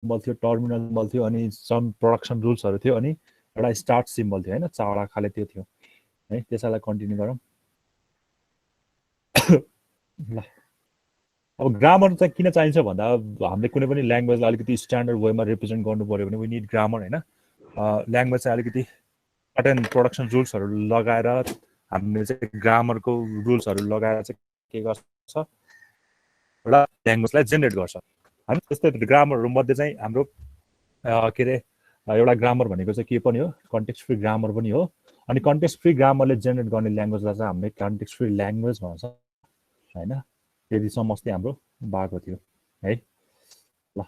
Symbol थियो, terminal symbol थियो, अनि सम प्रोडक्सन रुल्सहरू थियो, अनि एउटा स्टार्ट सिम्बल थियो हैन, चाडा खाले त्यो थियो है। त्यसैलाई कन्टिन्यू गरौँ। ल अब ग्रामर चाहिँ किन चाहिन्छ भन्दा हामीले कुनै पनि ल्याङ्ग्वेजलाई अलिकति स्ट्यान्डर्ड वेमा रिप्रेजेन्ट गर्नु पर्यो भने वी निड ग्रामर हैन। ल्याङ्ग्वेज चाहिँ अलिकति सर्टेन प्रोडक्सन रुल्सहरू लगाएर हामीले चाहिँ ग्रामरको रुल्सहरू लगाएर चाहिँ के गर्छ, एउटा ल्याङ्ग्वेजलाई जेनेरेट गर्छ हैन। त्यस्तै ग्रामरहरू मध्ये चाहिँ हाम्रो के अरे एउटा ग्रामर भनेको चाहिँ के पनि हो, कन्टेक्स्ट फ्री ग्रामर पनि हो। अनि कन्टेक्स्ट फ्री ग्रामरले जेनेरेट गर्ने ल्याङ्ग्वेजलाई चाहिँ हामीले कन्टेक्स्ट फ्री ल्याङ्ग्वेज भन्छ हैन। त्यतिसम्म अस्ति हाम्रो भएको थियो है। ल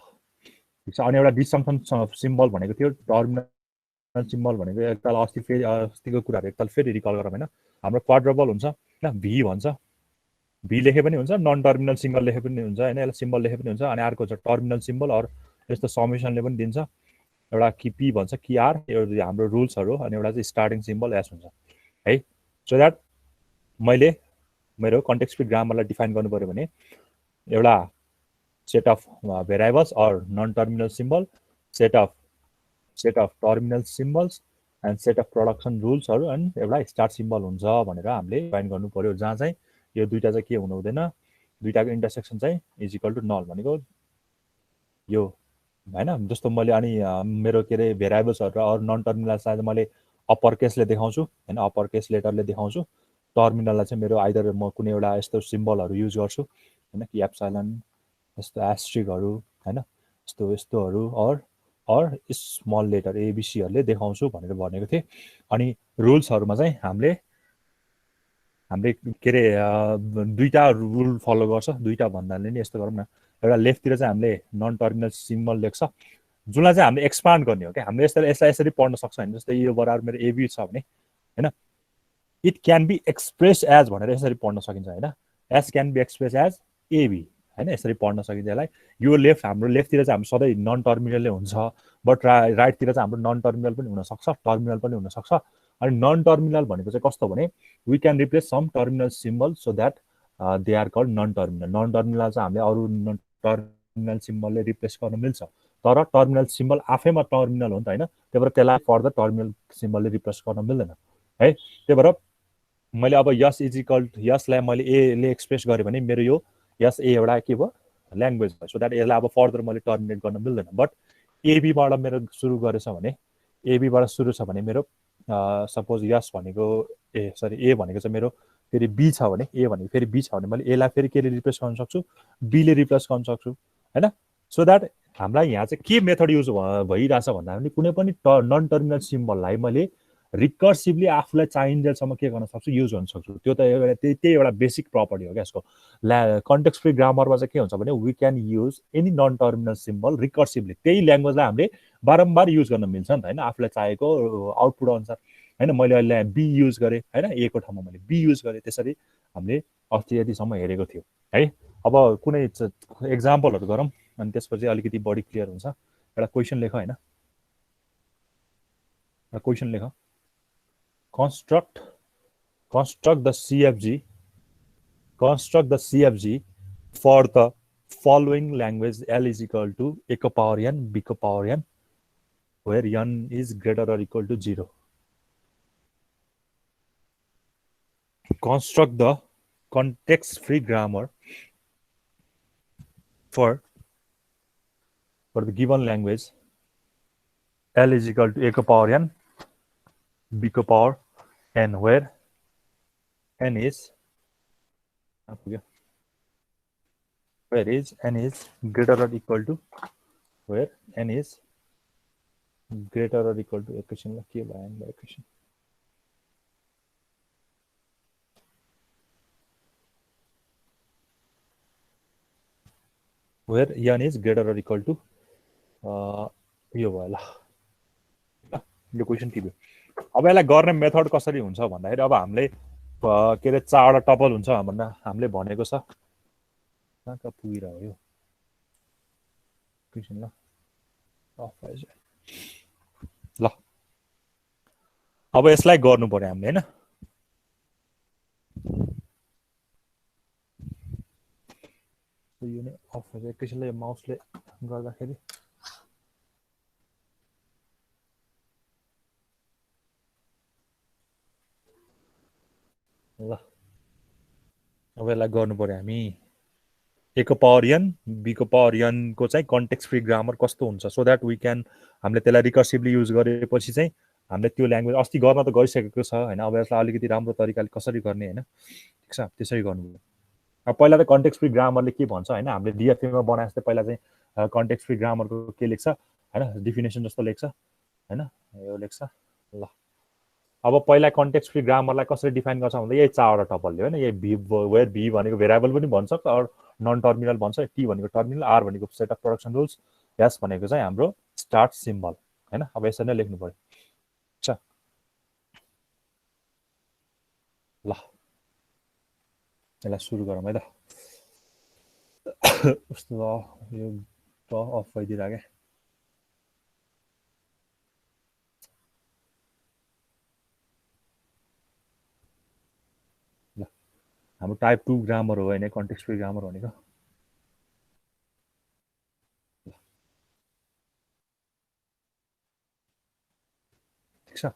ठिक छ। अनि एउटा डिसफङ्सन सिम्बल भनेको थियो, टर्मिनल सिम्बल भनेको एकताल अस्ति फेरि अस्तिको कुराहरू एकताल फेरि रिकल गरौँ हैन। हाम्रो क्वाड्रबल हुन्छ हैन, भी भन्छ, भी लेखे पनि हुन्छ, नन टर्मिनल सिम्बल लेखे पनि हुन्छ हैन, यसलाई सिम्बल लेखे पनि हुन्छ। अनि अर्को छ टर्मिनल सिम्बल, अर यस्तो समेसनले पनि दिन्छ। एउटा कि पी भन्छ कि आर, यो हाम्रो रुल्सहरू। अनि एउटा चाहिँ स्टार्टिङ सिम्बल एस हुन्छ है। सो द्याट मैले मेरो कन्टेक्स्ट फ्री ग्रामरलाई डिफाइन गर्नु पऱ्यो भने एउटा set of variables or non terminal symbol, set of terminal symbols and set of production रुल्सहरू, एन्ड एउटा स्टार्ट सिम्बल हुन्छ भनेर हामीले डिफाइन गर्नु पऱ्यो। जहाँ चाहिँ यो दुईटा चाहिँ के हुनु हुँदैन, दुईटाको इन्टरसेक्सन चाहिँ इज इक्वल टु नल भनेको यो हैन। जस्तो मैले अनि मेरो के अरे भेरिएबल्सहरू अरू नन टर्मिनल चाहिँ मैले अप्पर केसले देखाउँछु हैन, अप्पर केस लेटरले देखाउँछु। टर्मिनललाई चाहिँ मेरो आइदर म कुनै एउटा यस्तो सिम्बलहरू युज गर्छु हैन, कि एप्सिलन, यस्तो एस्ट्रिकहरू हैन, यस्तोहरू अर स्मल लेटर एबिसीहरूले देखाउँछु भनेर भनेको थिएँ। अनि रुल्सहरूमा चाहिँ हामीले के अरे दुईटा रुल फलो गर्छ। दुईटा भन्नाले नि यस्तो गरौँ न, एउटा लेफ्टतिर चाहिँ हामीले नन टर्मिनल सिम्बल लेख्छ, जसलाई चाहिँ हामीले एक्सपान्ड गर्ने हो क्या। हामीले यसलाई यसरी पढ्न सक्छ होइन। जस्तै यो बराबर मेरो एबी छ भने हैन, it can be express as भनेर यसरी पढ्न सकिन्छ हैन। S can be express as A B हैन, यसरी पढ्न सकिन्छ यसलाई। यो लेफ्ट, हाम्रो लेफ्टतिर चाहिँ हाम्रो सधैँ नन टर्मिनलै हुन्छ, बट राइटतिर चाहिँ हाम्रो नन टर्मिनल पनि हुनसक्छ, टर्मिनल पनि हुनसक्छ। अनि नन टर्मिनल भनेको चाहिँ कस्तो भने we can replace some terminal symbol so that they are called non terminal. Non terminal चाहिँ हामीले अरू टर्मिनल सिम्बलले रिप्लेस गर्न मिल्छ, तर टर्मिनल सिम्बल आफैमा टर्मिनल हो नि त होइन। त्यही भएर त्यसलाई फर्दर टर्मिनल सिम्बलले रिप्लेस गर्न मिल्दैन है। त्यही भएर मैले अब यस इज इक्वल यसलाई मैले एले एक्सप्रेस गरेँ भने मेरो यो यस ए एउटा के भयो, ल्याङ्ग्वेज भयो। सो द्याट यसलाई अब फर्दर मैले टर्मिनेट गर्न मिल्दैन। बट एबीबाट मेरो सुरु गरेछ भने, एबीबाट सुरु छ भने मेरो सपोज यस भनेको ए भनेको चाहिँ मेरो फेरि बी छ भने, ए भनेको फेरि बी छ भने मैले एलाई फेरि केले रिप्लेस गर्न सक्छु, बीले रिप्लेस गर्न सक्छु होइन। सो द्याट हामीलाई यहाँ चाहिँ के मेथड युज भइरहेछ भन्दा पनि कुनै पनि नन टर्मिनल सिम्बललाई मैले रिकर्सिभली आफूलाई चाहिन्जेलसम्म के गर्न सक्छु, युज गर्न सक्छु। त्यो त त्यही एउटा बेसिक प्रपर्टी हो क्या यसको। कन्टेक्स्ट फ्री ग्रामरमा चाहिँ के हुन्छ भने we can use any non terminal symbol recursively. त्यही ल्याङ्ग्वेजलाई हामीले बारम्बार युज गर्न मिल्छ नि त होइन, आफूलाई चाहेको आउटपुट अनुसार होइन। मैले अहिले बी युज गरेँ होइन, ए को ठाउँमा मैले बी युज गरेँ। त्यसरी हामीले अस्ति यतिसम्म हेरेको थियो है। अब कुनै एक्जाम्पलहरू गरौँ, अनि त्यसपछि अलिकति बढी क्लियर हुन्छ। एउटा क्वेसन लेख होइन, एउटा क्वेसन लेख। construct the CFG for the following language L is equal to a को power n, b को power n, where n is greater or equal to 0. Construct the context-free grammar for the given language L is equal to a को power n, b को power n, where n is greater or equal to, where n is greater or equal to equation के भयो n by equation, where n is greater or equal to यो भयो। ल यो question टिप्यो। अब यसलाई गर्ने मेथड कसरी हुन्छ भन्दाखेरि अब हामीले के अरे चारवटा टपल हुन्छ भन्दा हामीले भनेको छ। कहाँ कहाँ पुगिरह्यो यो क्वेसन। ल ल अब यसलाई गर्नु पर्यो हामीले हैन। यो नै अफ भयो एकैछिनले, यो माउसले गर्दाखेरि ल अब यसलाई गर्नु पर्यो हामी ए को पावर एन बी को पावर एन को चाहिँ कन्टेक्स्ट फ्री ग्रामर कस्तो हुन्छ सो द्याट वी क्यान हामीले त्यसलाई रिकर्सिभली युज गरेपछि चाहिँ हामीले त्यो ल्याङ्ग्वेज अस्ति गर्न त गरिसकेको छ होइन अब यसलाई अलिकति राम्रो तरिकाले कसरी गर्ने होइन ठिक छ त्यसरी गर्नु अब पहिला त कन्टेक्स्ट फ्री ग्रामरले के भन्छ होइन हामीले डिएफएमा बनाए जस्तै पहिला चाहिँ कन्टेक्स्ट फ्री ग्रामरको के लेख्छ होइन डिफिनेसन जस्तो लेख्छ होइन यो लेख्छ ल अब पहिला कन्टेक्स्ट फ्री ग्रामरलाई कसरी डिफाइन गर्छ भन्दा यही चारवटा टपलले होइन यही भी वेयर भी भनेको भेरिएबल पनि भन्छ अर नन टर्मिनल भन्छ टी भनेको टर्मिनल आर भनेको set of production rules S भनेको चाहिँ हाम्रो स्टार्ट सिम्बल होइन अब यसरी नै लेख्नु पर्यो अच्छा ल यसलाई सुरु गरौँ है त कस्तो यो अफ भइदिइराखेँ ल हाम्रो टाइप 2 ग्रामर हो होइन कन्टेक्स्ट फ्री ग्रामर भनेको ठिक छ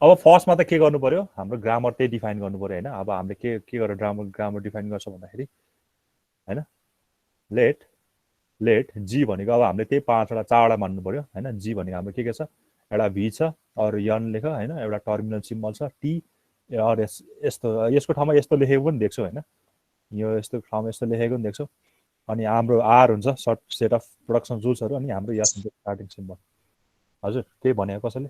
अब फर्स्टमा त के गर्नु पर्यो हाम्रो ग्रामर त्यही डिफाइन गर्नु पर्यो होइन अब हामीले के गरेर ग्रामर डिफाइन गर्छ भन्दाखेरि होइन लेट जी भनेको अब हामीले त्यही चारवटा मान्नु पर्यो होइन जी भनेको हाम्रो के छ एउटा भी छ अरू यन लेख होइन एउटा टर्मिनल सिम्बल छ टी अरू यस्तो यसको ठाउँमा यस्तो लेखेको पनि देख्छौ होइन यो यस्तो ठाउँमा यस्तो लेखेको पनि देख्छौ अनि हाम्रो आर हुन्छ सर्ट सेट अफ प्रोडक्सन रुल्सहरू अनि हाम्रो यस हुन्छ स्टार्टिङ सिम्बल हजुर केही भनेको कसैले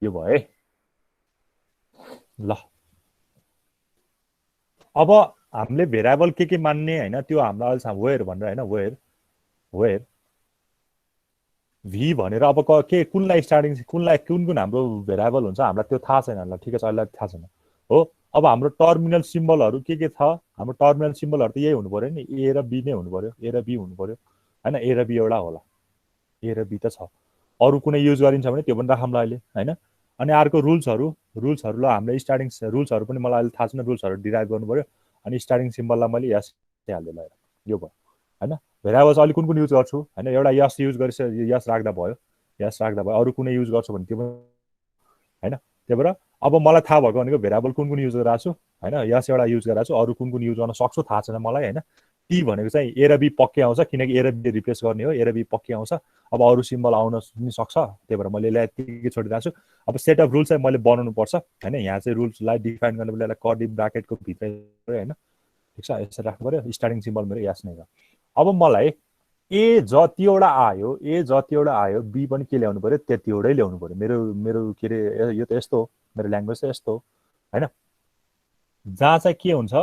यो भयो है ल अब हामीले भेरिएबल के मान्ने होइन त्यो हाम्रो अहिलेसम्म वेयर भनेर होइन वेयर भी भनेर अब के कुनलाई स्टार्टिङ कुन हाम्रो भेरिएबल हुन्छ हामीलाई त्यो थाहा छैन ल ठिकै छ अहिले थाहा छैन हो अब हाम्रो टर्मिनल सिम्बलहरू के छ हाम्रो टर्मिनल सिम्बलहरू त यही हुनु पर्यो नि ए र बी नै हुनु पर्यो ए र बी हुनु पर्यो होइन ए र बी एउटा होला ए र बी त छ अरू कुनै युज गरिन्छ भने त्यो पनि राखौँला अहिले होइन अनि अर्को रुल्सहरूलाई हामीले स्टार्टिङ रुल्सहरू पनि मलाई अहिले थाहा छैन रुल्सहरू डिराइभ गर्नु पर्यो अनि स्टार्टिङ सिम्बललाई मैले यस हाल्दै लगाएर यो भयो होइन भेरिएबल्स अहिले कुन युज गर्छु होइन एउटा यस युज गरिसक्यो यस राख्दा भयो अरू कुनै युज गर्छु भने त्यो होइन त्यही भएर अब मलाई थाहा भएको भनेको भेरिएबल कुन युज गरिरहेको छु होइन यस एउटा युज गरिरहेको छु अरू कुन युज गर्न सक्छु थाहा छैन मलाई होइन टी भनेको चाहिँ ए र बी पक्कै आउँछ किनकि ए र बी रिप्लेस गर्ने हो ए र बी पक्कै आउँछ अब अरू सिम्बल आउन पनि सक्छ त्यही भएर मैले यसलाई यतिकै छोडिरहेको छु अब सेट अफ रुल्स चाहिँ मैले बनाउनु पर्छ होइन यहाँ चाहिँ रुल्सलाई डिफाइन गर्नु पर्यो यसलाई कर्ली ब्राकेटको भित्र होइन ठिक छ यसरी राख्नु पर्यो स्टार्टिङ सिम्बल मेरो यस नै छ अब मलाई ए जतिवटा आयो बी पनि के ल्याउनु पर्यो त्यतिवटै ल्याउनु पर्यो मेरो के अरे यो त यस्तो हो मेरो ल्याङ्ग्वेज चाहिँ यस्तो होइन जहाँ चाहिँ के हुन्छ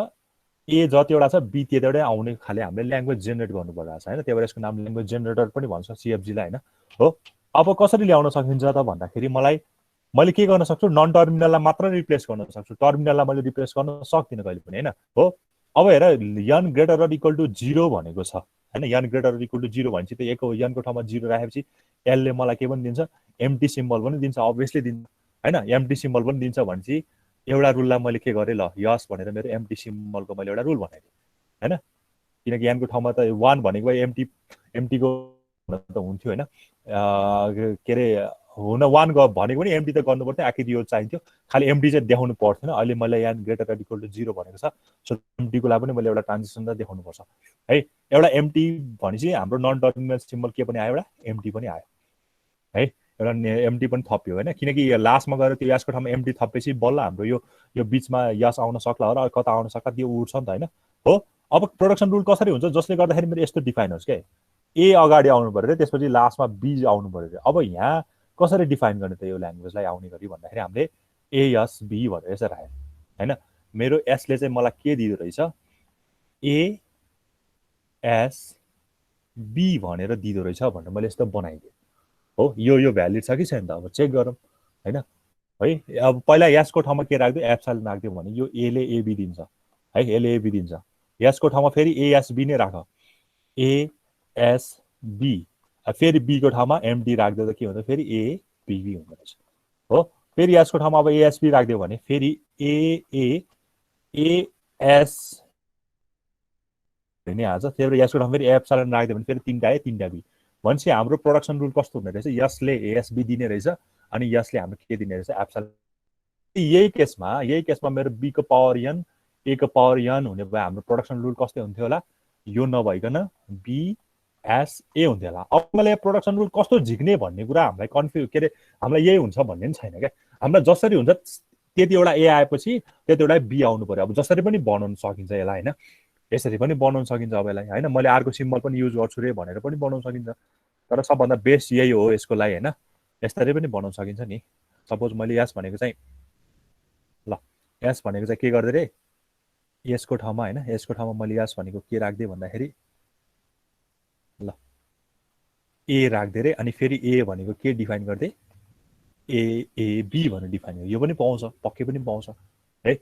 ए जतिवटा छ बी त्यतिवटै आउने खाले हामीले ल्याङ्ग्वेज जेनेरेट गर्नु परिरहेको छ होइन त्यही भएर यसको नाम ल्याङ्ग्वेज जेनेरेटर पनि भन्छ सिएफजीलाई होइन हो अब कसरी ल्याउन सकिन्छ त भन्दाखेरि मैले के गर्न सक्छु नन टर्मिनललाई मात्र रिप्लेस गर्न सक्छु टर्मिनललाई मैले रिप्लेस गर्न सक्दिनँ कहिले पनि होइन हो अब हेर यन ग्रेटर अर इक्वल टु 0 भनेको छ होइन यन ग्रेटर अर इक्वल टु 0 भनेपछि त यनको ठाउँमा 0 राखेपछि एलले मलाई के पनि दिन्छ एम्टी सिम्बल पनि दिन्छ अभियसली दिन्छ होइन एम्टी सिम्बल पनि दिन्छ भनेपछि एउटा रुललाई मैले के गरेँ ल यस भनेर मेरो एम्टी सिम्बलको मैले एउटा रुल बनाइदिएँ होइन किनकि यनको ठाउँमा त 1 भनेको एम्टीको त हुन्थ्यो होइन के अरे हुन 1 भनेको पनि एम्टी त गर्नु पर्थ्यो आखिर यो चाहिन्थ्यो खालि एम्टी चाहिँ देखाउनु पर्थेन अहिले मैले यहाँ ग्रेटर अर इक्वल टु 0 भनेको छ सो एम्टीको लागि पनि मैले एउटा ट्रान्जिसन त देखाउनु पर्छ है एउटा एम्टी भनेपछि हाम्रो नन टर्मिनल सिम्बल के पनि आयो एउटा एम्टी पनि आयो है एउटा एम्टी पनि थप्यो होइन किनकि लास्टमा गएर त्यो यसको ठाउँमा एम्टी थपेपछि बल्ल हाम्रो यो बिचमा यस आउन सक्ला हो र कता आउन सक्ला त्यो उड्छ नि त होइन हो अब प्रोडक्सन रुल कसरी हुन्छ जसले गर्दाखेरि मेरो यस्तो डिफाइन होस् क्या ए अगाडि आउनु पर्यो त्यसपछि लास्टमा बी आउनु पर्यो अब यहाँ कसरी डिफाइन गर्ने त यो ल्याङ्ग्वेजलाई आउने गरी भन्दाखेरि हामीले एएस बी भनेर यसरी राख्यो होइन मेरो एसले चाहिँ मलाई के दिँदो रहेछ एएस बी भनेर दिँदो रहेछ भनेर मैले यस्तो बनाइदिएँ हो यो भ्यालिड छ कि छैन त अब चेक गरौँ होइन है अब पहिला यसको ठाउँमा के राख्दियो एप्साइलन राख्दियो भने यो एले एबी दिन्छ है एले एबी दिन्छ यसको ठाउँमा फेरि एएसबी नै राख एएसबी फेरि बीको ठाउँमा एमडी राख्दियो त के हुन्छ फेरि एबिबी हुँदो रहेछ हो फेरि यसको ठाउँमा अब एएसबी राख्दियो भने फेरि एएस नै आउँछ त्यही भएर यसको ठाउँमा फेरि एप्साइलन राख्दियो भने फेरि 3टा ए 3टा बी भनेपछि हाम्रो प्रोडक्सन रुल कस्तो हुने रहेछ यसले एएसबी दिने रहेछ अनि यसले हाम्रो के दिने रहेछ एप्साइलन यही केसमा मेरो b को पावर n a को पावर n हुने भए हाम्रो प्रोडक्सन रुल कस्तो हुन्थ्यो होला, यो नभइकन b s a हुन्थ्यो होला। अब मलाई प्रोडक्सन रुल कस्तो झिक्ने भन्ने कुरा हामीलाई कन्फ्युज के अरे हामीलाई यही हुन्छ भन्ने पनि छैन क्या। हामीलाई जसरी हुन्छ त्यति एउटा a आएपछि त्यति एउटा b आउनु पर्यो। अब जसरी पनि बनाउन सकिन्छ यसलाई होइन, यसरी पनि बनाउन सकिन्छ अब यसलाई होइन, मैले अर्को सिम्बल पनि युज गर्छु रे भनेर पनि बनाउन सकिन्छ। तर सबभन्दा बेस्ट यही हो यसको लागि होइन, यसरी पनि बनाउन सकिन्छ नि। सपोज मैले यस भनेको चाहिँ ल यस भनेको चाहिँ के गर्दै रे, यसको ठाउँमा होइन, यसको ठाउँमा मैले यस भनेको के राख्दिएँ भन्दाखेरि ल ए राख्दै रे, अनि फेरि ए भनेको के डिफाइन गर्दै एएबी भनेर डिफाइन गर्यो। यो पनि पाउँछ, पक्कै पनि पाउँछ है,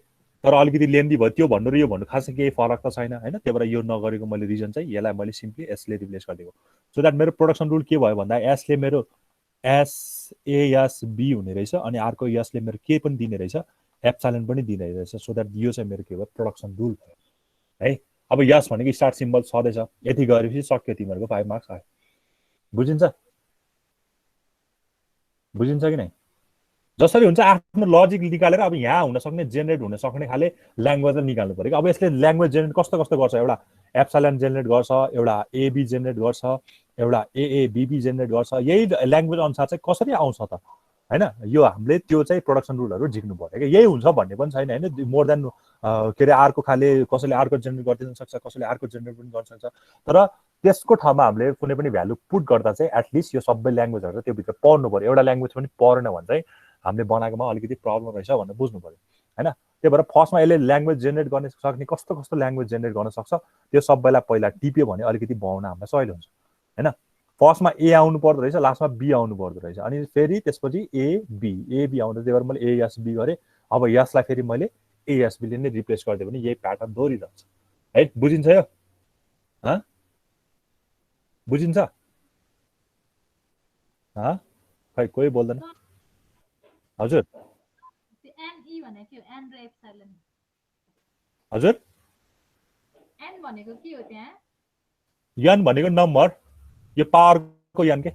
तर अलिकति लेन्दी भयो। त्यो भन्नु र यो भन्नु खासै केही फरक त छैन होइन। त्यही भएर यो नगरेको मैले रिजन चाहिँ यसलाई मैले सिम्पली एसले रिप्लेस गरिदिएको, सो द्याट मेरो प्रोडक्सन रुल के भयो भन्दा एसले मेरो एसएएसबी हुने रहेछ, अनि अर्को यसले मेरो के पनि दिने रहेछ, एप्सिलोन पनि दिने रहेछ। सो द्याट यो चाहिँ मेरो के भयो, प्रोडक्सन रुल भयो है। अब यस भनेको स्टार्ट सिम्बल छँदैछ, यति गरेपछि सक्यो, तिमीहरूको 5 मार्क्स आयो। बुझिन्छ कि नै? जसरी हुन्छ आफ्नो लजिक निकालेर अब यहाँ हुन सक्ने जेनेरेट हुन सक्ने खाले ल्याङ्ग्वेजलाई निकाल्नु पर्यो। अब यसले ल्याङ्ग्वेज जेनेरेट कस्तो कस्तो गर्छ, एउटा एप्सिलोन जेनेरेट गर्छ, एउटा एबी जेनेरेट गर्छ, एउटा एएबीबी जेनेरेट गर्छ। यही ल्याङ्ग्वेज अनुसार चाहिँ कसरी आउँछ त होइन, यो हामीले त्यो चाहिँ प्रोडक्सन रुलहरू झिक्नु पर्यो क्या। यही हुन्छ भन्ने पनि छैन होइन, मोर देन के अरे अर्को खाले कसैले अर्को जेनेरेट गरिदिन सक्छ, कसैले अर्को जेनेरेट पनि गर्न सक्छ। तर त्यसको ठाउँमा हामीले कुनै पनि भ्यालु पुट गर्दा चाहिँ एटलिस्ट यो सबै ल्याङ्ग्वेजहरू त्यो भित्र पढ्नु पर्यो। एउटा ल्याङ्ग्वेज पनि पढेन भने चाहिँ हामीले बनाएकोमा अलिकति प्रब्लम रहेछ भनेर बुझ्नु पर्यो होइन। त्यही भएर फर्स्टमा यसले ल्याङ्ग्वेज जेनेरेट गर्न सक्ने कस्तो कस्तो ल्याङ्ग्वेज जेनेरेट गर्न सक्छ त्यो सबैलाई पहिला टिप्यो भने अलिकति बनाउन हामीलाई सजिलो हुन्छ होइन। फर्स्टमा ए आउनु पर्दो रहेछ, लास्टमा बी आउनु पर्दो रहेछ, अनि फेरि त्यसपछि एबी आउँदा, त्यही भएर मैले एएसबी गरेँ। अब यसलाई फेरि मैले एएसबीले नै रिप्लेस गरिदियो भने यही प्याटर्न दोहोरिरहन्छ है। बुझिन्छ यो? बुझिन्छ? खै कोही बोल्दैन। हजुर हजुर यान भनेको नम्बर, यो पावरको यान के,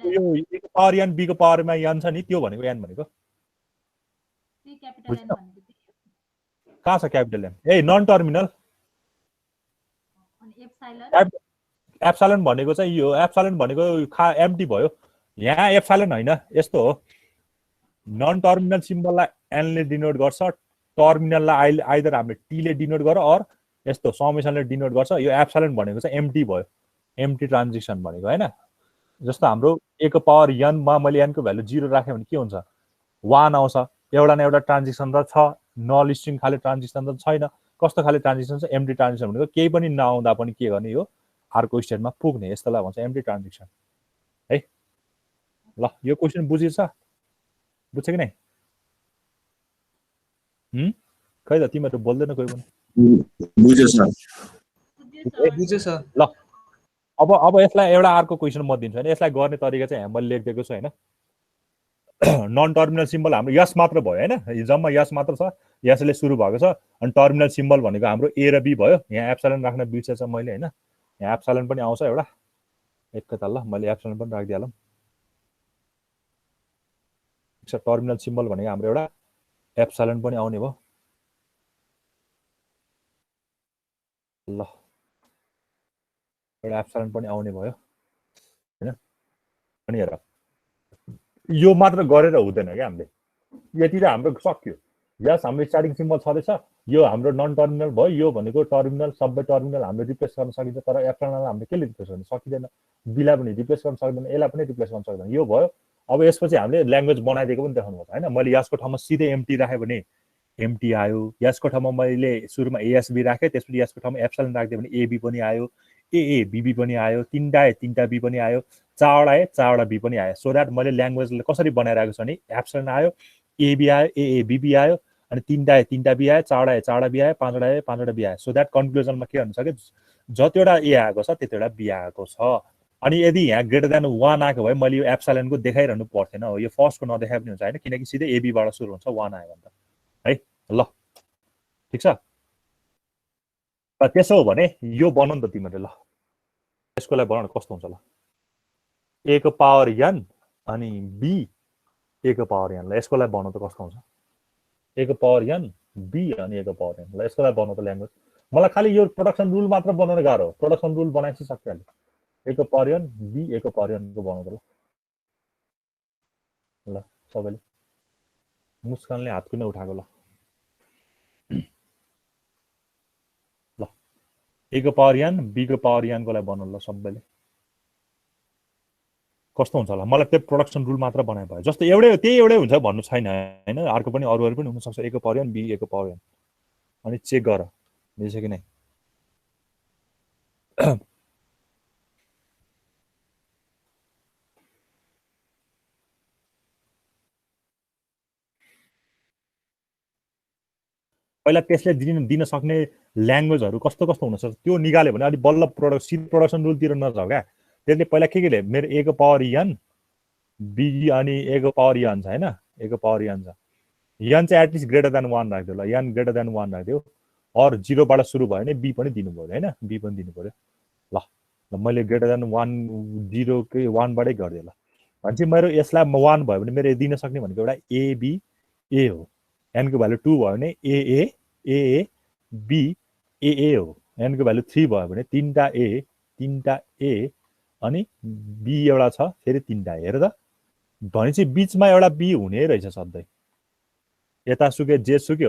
यो ए को पावर यान बी को पावरमा यान छ नि, त्यो भनेको यान भनेको कहाँ छ capital M? A non terminal epsilon भनेको चाहिँ यो एप्सिलोन भनेको एम्प्टी भयो। यहाँ एप्सिलोन होइन, यस्तो हो, नन टर्मिनल सिम्बललाई एनले डिनोट गर्छ, टर्मिनललाई आइदर हामीले टीले डिनोट गर अर यस्तो समेसनले डिनोट गर्छ। यो एप्सिलोन भनेको चाहिँ एम्प्टी भयो, एम्प्टी ट्रान्जिसन भनेको होइन। जस्तो हाम्रो ए को पावर एनमा मैले एनको भ्यालु 0 राखेँ भने के हुन्छ, 1 आउँछ। एउटा न एउटा ट्रान्जिसन त छ, नल स्ट्रिङ खाले ट्रान्जिसन त छैन। कस्तो खाले ट्रान्जिसन छ, एम्प्टी ट्रान्जिसन भनेको केही पनि नआउँदा पनि के गर्ने, यो अर्को स्टेटमा पुग्ने, यस्तोलाई भन्छ एम्प्टी ट्रान्जिसन है। ल यो क्वेसन बुझिन्छ, बुझ्छ कि नै? खै त तिमीहरू बोल्दैन कोही पनि। ल अब यसलाई एउटा अर्को क्वेसन म दिन्छु होइन। यसलाई गर्ने तरिका चाहिँ मैले लेखिदिएको छु होइन। नन टर्मिनल सिम्बल हाम्रो यस मात्र भयो होइन, जम्मा यस मात्र छ, यसले सुरु भएको छ। अनि टर्मिनल सिम्बल भनेको हाम्रो ए र बी भयो। यहाँ एप्सिलोन राख्न बिर्सेछ मैले होइन, यहाँ एप्सिलोन पनि आउँछ एउटा, एकैताल ल मैले एप्सिलोन पनि राखिदिइहालौँ। टर्मिनल सिम्बल भनेको हाम्रो एउटा एप्सिलोन पनि आउने भयो। ल एउटा एप्सिलोन पनि आउने भयो होइन। अनि हेर यो मात्र गरेर हुँदैन क्या, हामीले यति त हाम्रो सक्यो। यस हाम्रो स्टार्टिङ सिम्बल छँदैछ, यो हाम्रो नन टर्मिनल भयो, यो भनेको टर्मिनल, सबै टर्मिनल हामीले रिप्लेस गर्न सकिन्छ। तर एप्सिलोनलाई हामीले केले रिप्लेस गर्न सकिँदैन, बीलाई पनि रिप्लेस गर्न सक्दैन, यसलाई पनि रिप्लेस गर्न सक्दैन। यो भयो। अब यसपछि हामीले ल्याङ्ग्वेज बनाइदिएको पनि देखाउनु पर्छ होइन। मैले यसको ठाउँमा सिधै एम्प्टी राखेँ भने एम्प्टी आयो, यसको ठाउँमा मैले सुरुमा एएसबी राखेँ, त्यसपछि यसको ठाउँमा एप्सिलोन राखिदियो भने एबी पनि आयो, एएबीबी पनि आयो, तिनवटा बी पनि आयो, चारवटा बी पनि आयो। सो द्याट मैले ल्याङ्ग्वेजले कसरी बनाइरहेको छु भने एप्सिलोन आयो, एबी आयो, एएबीबी आयो, अनि तिनवटा बी आयो, चारवटा बी आयो, पाँचवटा बी आयो। सो द्याट कन्क्लुजनमा के भन्नु सक्यो, जतिवटा ए आएको छ त्यतिवटा बी आएको छ। अनि यदि यहाँ ग्रेटर देन 1 आएको भए मैले यो एप्सिलोनको देखाइरहनु पर्थेन, यो फर्स्टको नदेखाए पनि हुन्छ होइन, किनकि सिधै एबीबाट सुरु हुन्छ 1 आयो भने त है। ल ठिक छ, त्यसो हो भने यो बनाउनु त तिमीहरूले। ल यसको लागि बनाउनु कस्तो हुन्छ, ल ए को पावर एन अनि बी A को पावर n ल यसकोलाई बनाउन त कस्तो हुन्छ A को पावर n b अनि A को पावर n ल यसकोलाई बनाउन त ल्याङ्ग्वेज मलाई खाली यो प्रोडक्सन रुल मात्र बनाउन गाह्रो हो प्रोडक्सन रुल बनाएपछि सकिहाल्यो A को पावर n b A को पावर n को बनाउन ल सबैले मुस्कानले हात किन उठाएको ल ल A को पावर n b को पावर n कोलाई बनाउन ल सबैले कस्तो हुन्छ होला मलाई त्यो प्रोडक्सन रुल मात्र बनाए भयो जस्तो त्यही एउटै हुन्छ भन्नु छैन हैन अर्को पनि अरू पनि हुन सक्छ A को पावर n b A को पावर n अनि चेक गर मिल्छ कि नै पहिला त्यसले दिन सक्ने ल्याङ्ग्वेजहरू कस्तो कस्तो हुन सक्छ त्यो निकाल्यो भने अलि बल्ल प्रोडक्सन रुलतिर नजाऊ क्या त्यसले पहिला के ले मेरो A को पावर n b अनि A को पावर n छ हैन A को पावर n छ n चाहिँ एटलिस्ट ग्रेटर देन 1 राख्दियो ल n ग्रेटर देन 1 राख्दियो और 0 बाट सुरु भयो भने b पनि दिनु पर्यो हैन b पनि दिनु पर्यो ल मैले ग्रेटर देन 1 0 के 1 बाटै गर्दिए ल भनेपछि मेरो यसलाई 1 भयो भने मेरो दिन सक्ने भनेको एउटा a b a हो n को भ्यालु 2 भयो भने a b a हो n को भ्यालु 3 भयो भने तीनटा a अनि b एउटा छ फेरि तीनटा हेर त भनेपछि बीचमा एउटा b हुने रहेछ सधैं यता सुके जे सुके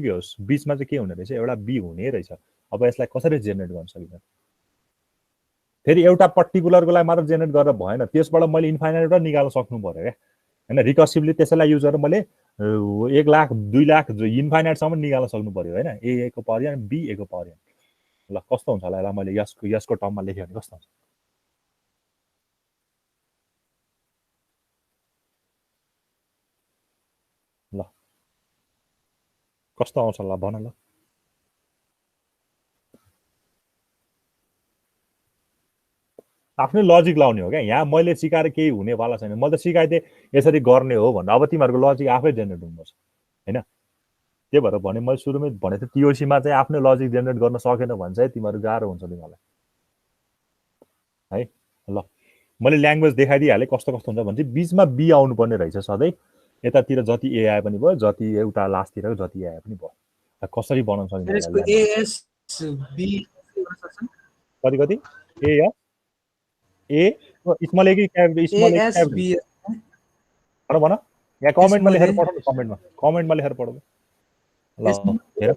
होस् बीचमा चाहिँ के हुने रहेछ एउटा b हुने रहेछ अब यसलाई कसरी जेनेरेट गर्न सकिन्छ फेरि एउटा पर्टिकुलरको लागि मात्र जेनेरेट गरेर भएन त्यसबाट मैले इन्फाइनाइट निकाल्न सक्नु पर्यो क्या हैन रिकर्सिभली त्यसैलाई युज गरेर मैले 1 लाख 2 लाख इन्फाइनाइट सम्म निकाल्न सक्नु पर्यो हैन a को पावर n b a को पावर n ल कस्तो हुन्छ होला मैले यसको टर्ममा लेख्यो भने कस्तो हुन्छ ल कस्तो आउँछ ल भन ल आफ्नै लजिक लाउने हो क्या यहाँ मैले सिकाएर केही हुनेवाला छैन मैले त सिकाइदिएँ यसरी गर्ने हो भनेर अब तिमीहरूको लजिक आफै जेनेरेट हुनुपर्छ हैन त्यही भएर भने मैले सुरुमै भने त टिओसीमा चाहिँ आफ्नै लजिक जेनेरेट गर्न सकेन भने चाहिँ तिमीहरू गाह्रो हुन्छ तिमीहरूलाई है ल मैले ल्याङ्ग्वेज देखाइदिइहालेँ कस्तो कस्तो हुन्छ भने चाहिँ बिचमा बी आउनुपर्ने रहेछ सधैँ यतातिर जति ए आए पनि भयो जति एउटा लास्टतिर जति आए पनि भयो कसरी बनाउन सकिन्छ कति ए स्मल ए कि स्मल ए भन यहाँ कमेन्टमा लेखेर पठाउनु कमेन्टमा लेखेर पठाउनु ल हेर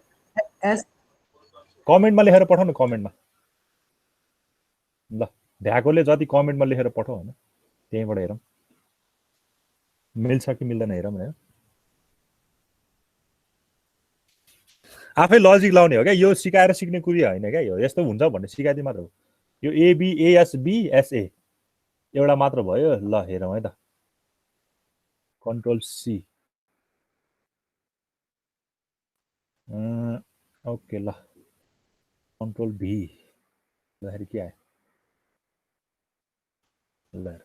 कमेन्टमा लेखेर पठाउनु कमेन्टमा ल ढ्याकोले जति कमेन्टमा लेखेर पठाउ हैन त्यहीबाट हेरौँ मिल्छ कि मिल्दैन हेरौँ हैन आफै लजिक लाउने हो क्या यो सिकाएर सिक्ने कुरा होइन क्या यो यस्तो हुन्छ भन्ने सिकाइदिए मात्र हो यो एबी एएसबी एसए एउटा मात्र भयो ल हेरौँ है त कन्ट्रोल सी ओके ल कन्ट्रोल भी ल के आयो ल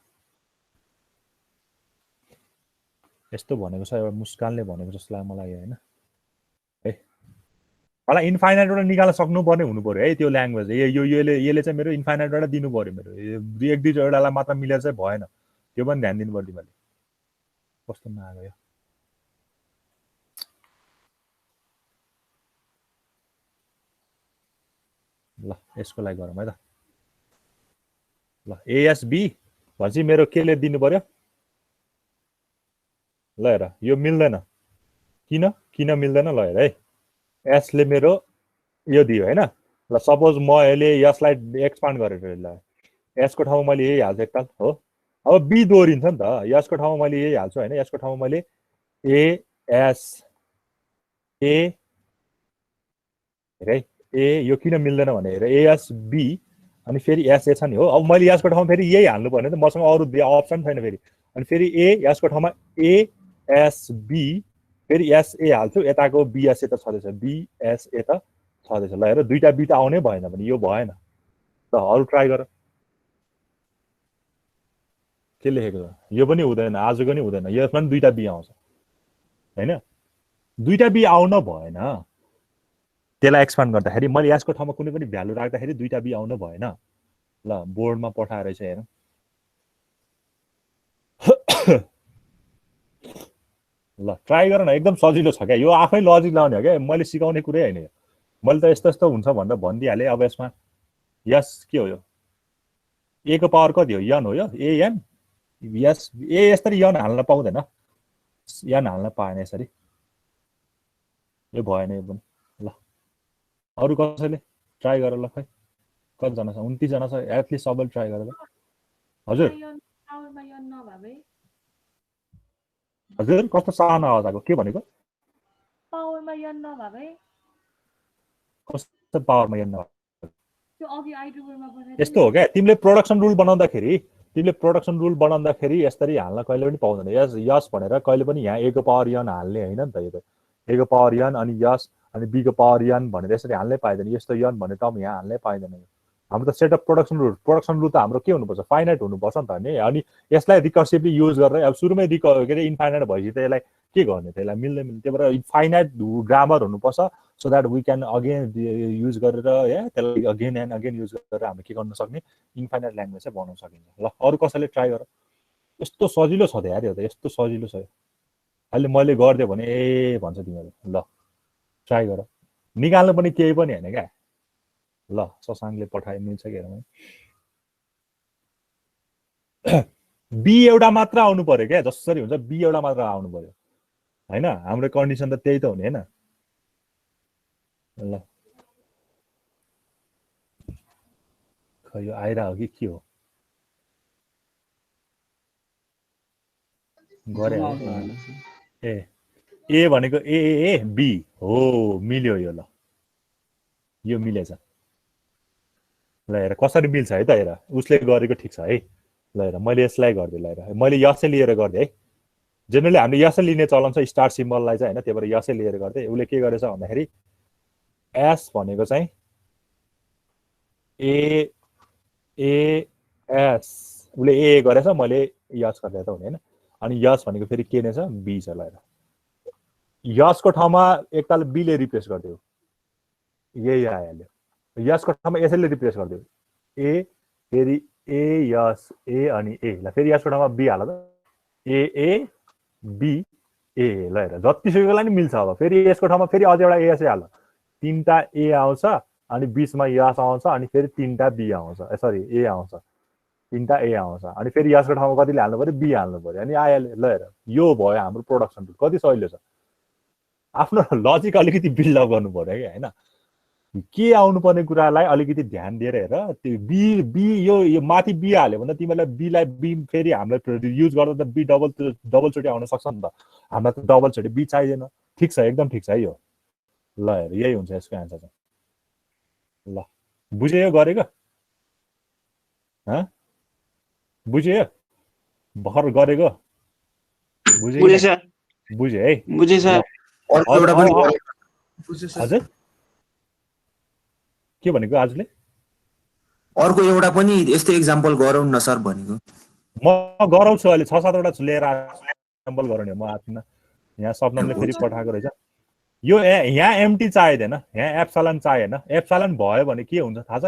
यस्तो भनेको छ एउटा मुस्कानले भनेको जस्तो लाग्यो मलाई हैन है मलाई इन्फाइनाइटबाट निकाल्न सक्नुपर्ने हुनु पर्यो है त्यो ल्याङ्ग्वेज यसले चाहिँ मेरो इन्फाइनाइटबाट दिनु पर्यो मेरो एक दुईवटालाई मात्र मिलेर चाहिँ भएन त्यो पनि ध्यान दिनु पर्यो तिमीले कस्तो नआयो ल यसको लागि गरौँ है त ल एएसबी भनेपछि मेरो केले दिनु पर्यो ल हेर यो मिल्दैन किन मिल्दैन ल हेर है एसले मेरो यो दियो हैन ल सपोज म यसलाई एक्सपान्ड गरेर ल यसको ठाउँमा मैले यही हाल्छु एकताल हो अब बी दोहोरिन्छ नि त यसको ठाउँमा मैले यही हाल्छु हैन यसको ठाउँमा मैले एएस ए हेर है ए यो किन मिल्दैन भने हेर एएसबी अनि फेरि एसए छ नि हो अब मैले यसको ठाउँमा फेरि यही हाल्नु पर्ने त मसँग अरू अप्सन छैन फेरि अनि फेरि ए यसको ठाउँमा एएसबी फेरि एसए हाल्छु यताको बिएसए त छँदैछ बिएसए त छँदैछ ल हेर दुईटा बी त आउनै भएन भने यो भएन त अरू ट्राई गर के लेखेको छ यो पनि हुँदैन आजको नि हुँदैन यसमा पनि दुईटा बी आउँछ हैन दुईटा बी आउन भएन त्यसलाई एक्सपान्ड गर्दाखेरि मैले यसको ठाउँमा कुनै पनि भ्यालु राख्दाखेरि दुईटा बी आउन भएन ल बोर्डमा पठाएर चाहिँ हेरौँ ल ट्राई गर न, एकदम सजिलो छ क्या, यो आफै लजिक लाउने हो क्या, मैले सिकाउने कुरै होइन यो, मैले त यस्तो यस्तो हुन्छ भनेर भनिदिइहालेँ। अब यसमा यस के हो, यो ए को पावर कति हो, यन हो, यो एएन यस ए यसरी यन हाल्न पाउँदैन, यन हाल्न पाएन यसरी, यो भएन यो पनि। ल अरू कसैले ट्राई गर ल, खै कतिजना छ, 29 जना छ, एटलिस्ट सबैले ट्राई गरेर। हजुर हजुर कस्तो सानो आवाज आएको, के भनेको, पावरमा यन नभए कस्तो पावरमा यन नभए, यस्तो हो क्या, तिमीले प्रोडक्सन रुल बनाउँदाखेरि यसरी हाल्न कहिले पनि पाउँदैन, यस भनेर कहिले पनि यहाँ ए को पावर यन हाल्ने होइन नि त, यो त ए को पावर यन अनि यस अनि बी को पावर यन भनेर यसरी हाल्नै पाइँदैन, यस्तो यन भन्ने टर्म यहाँ हाल्नै पाइँदैन। हाम्रो त सेट अफ प्रोडक्सन रुल त हाम्रो के हुनुपर्छ, फाइनाइट हुनुपर्छ नि त नि, अनि यसलाई रिकर्सिभली युज गरेर अब सुरुमै के अरे इन्फाइनाइट भएपछि त यसलाई के गर्ने, त्यसलाई मिल्दैन, त्यही भएर फाइनाइट ग्रामर हुनुपर्छ, so that we can again use गरेर त्यसलाई अगेन एन्ड अगेन युज गरेर हामीले के गर्न सक्ने, इन्फाइनाइट ल्याङ्ग्वेज चाहिँ बनाउन सकिन्छ। ल अरू कसैले ट्राई गर, यस्तो सजिलो छ त यार यो त, यस्तो सजिलो छ, अहिले मैले गरिदियो भने ए भन्छ तिमीहरू। ल ट्राई गर, निकाल्नु पनि केही पनि होइन क्या। ल शशाङ्कले पठाए, मिल्छ कि हेरौँ, बी एउटा मात्र आउनु पर्यो क्या, जसरी हुन्छ बी एउटा मात्र आउनु पर्यो होइन, हाम्रो कन्डिसन त त्यही त हुने होइन। ल खै यो आइरह हो कि के हो, गरे ए भनेको ए बी हो, मिल्यो यो, ल यो मिलेछ। ल हेर कसरी मिल्छ है त, हेर उसले गरेको ठिक छ है। ल हेर मैले यसलाई गरिदिएँ, ल हेर मैले यसै लिएर गरिदिएँ है, जेनरली हामीले यसै लिने चलन छ स्टार सिम्बललाई चाहिँ होइन, त्यही भएर यसै लिएर गरिदिएँ। उसले के गरेछ भन्दाखेरि एस भनेको चाहिँ ए ए एस, उसले ए गरेछ, मैले यस गरिदिएँ त हुने होइन, अनि यस भनेको फेरि के नै छ, बी छ। ल हेर यसको ठाउँमा एकताल बीले रिप्लेस गरिदियो, यही आइहाल्यो, यसको ठाउँमा यसैले रिप्लेस गरिदियो, ए फेरि ए यस ए अनि ए, ल फेरि यसको ठाउँमा बी हाल त, ए बी ए, ल हेर जतिसुकैलाई नि मिल्छ। अब फेरि यसको ठाउँमा फेरि अझ एउटा ए यसै हाल, तिनवटा ए आउँछ अनि बिचमा यस आउँछ अनि फेरि तिनवटा बी आउँछ, सरी ए आउँछ, तिनवटा ए आउँछ, अनि फेरि यसको ठाउँमा कतिले हाल्नु पऱ्यो, बी हाल्नु पऱ्यो, अनि आइहाल्यो। ल हेर यो भयो हाम्रो प्रोडक्सन रुल, कति सजिलो छ। आफ्नो लजिक अलिकति बिल्डअप गर्नु पऱ्यो क्या होइन, के आउनुपर्ने कुरालाई अलिकति ध्यान दिएर हेर, त्यो बी बी यो माथि बी हाल्यो भने तिमीलाई बीलाई बी फेरि हामीलाई युज गर्दा त बी डबलचोटि आउन सक्छ नि त, हामीलाई त डबलचोटि बी चाहिँदैन। ठिक छ, एकदम ठिक छ है यो। ल हेर यही हुन्छ यसको एन्सर चाहिँ। ल बुझ्यो यो गरेको, बुझ्यो यो भर्खर गरेको, बुझ्यो है, हजुर के भनेको आजले, अर्को एउटा पनि यस्तो एक्जाम्पल गरौँ न सर भनेको। म गराउँछु अहिले 6-7 लिएर एक्जाम्पल गराउने म आफ्नो, यहाँ सपनाले फेरि पठाएको रहेछ। यो यहाँ एमटी चाहिँदैन, यहाँ एप्सलन चाहिएन, एप्सलन भयो भने के हुन्छ थाहा छ,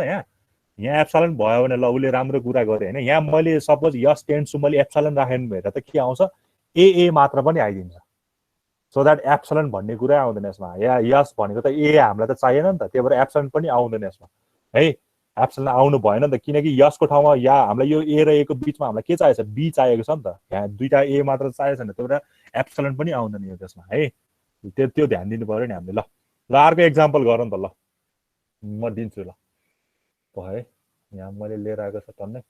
यहाँ एप्सलन भयो भने ल उसले राम्रो कुरा गरे होइन, यहाँ मैले सपोज यस टेन्स मैले एप्सलन राखेँ भनेर त के आउँछ, ए मात्र पनि आइदिन्छ, सो द्याट एप्सलन भन्ने कुरा आउँदैन यसमा, या यस भनेको त ए हामीलाई त चाहिएन नि त, त्यही भएर एप्सलन पनि आउँदैन यसमा है, एप्सलन आउनु भएन नि त, किनकि यसको ठाउँमा या हामीलाई यो ए र ए को बिचमा हामीलाई के चाहिएको छ, बी चाहिएको छ नि त, यहाँ दुईटा ए मात्र चाहिएको छैन, त्यही भएर एप्सलन पनि आउँदैन यो त्यसमा है, त्यो ध्यान दिनु पऱ्यो नि हामीले। ल अर्को एक्जाम्पल गरौँ त, ल म दिन्छु, ल भयो यहाँ मैले लिएर आएको छ टन्नै,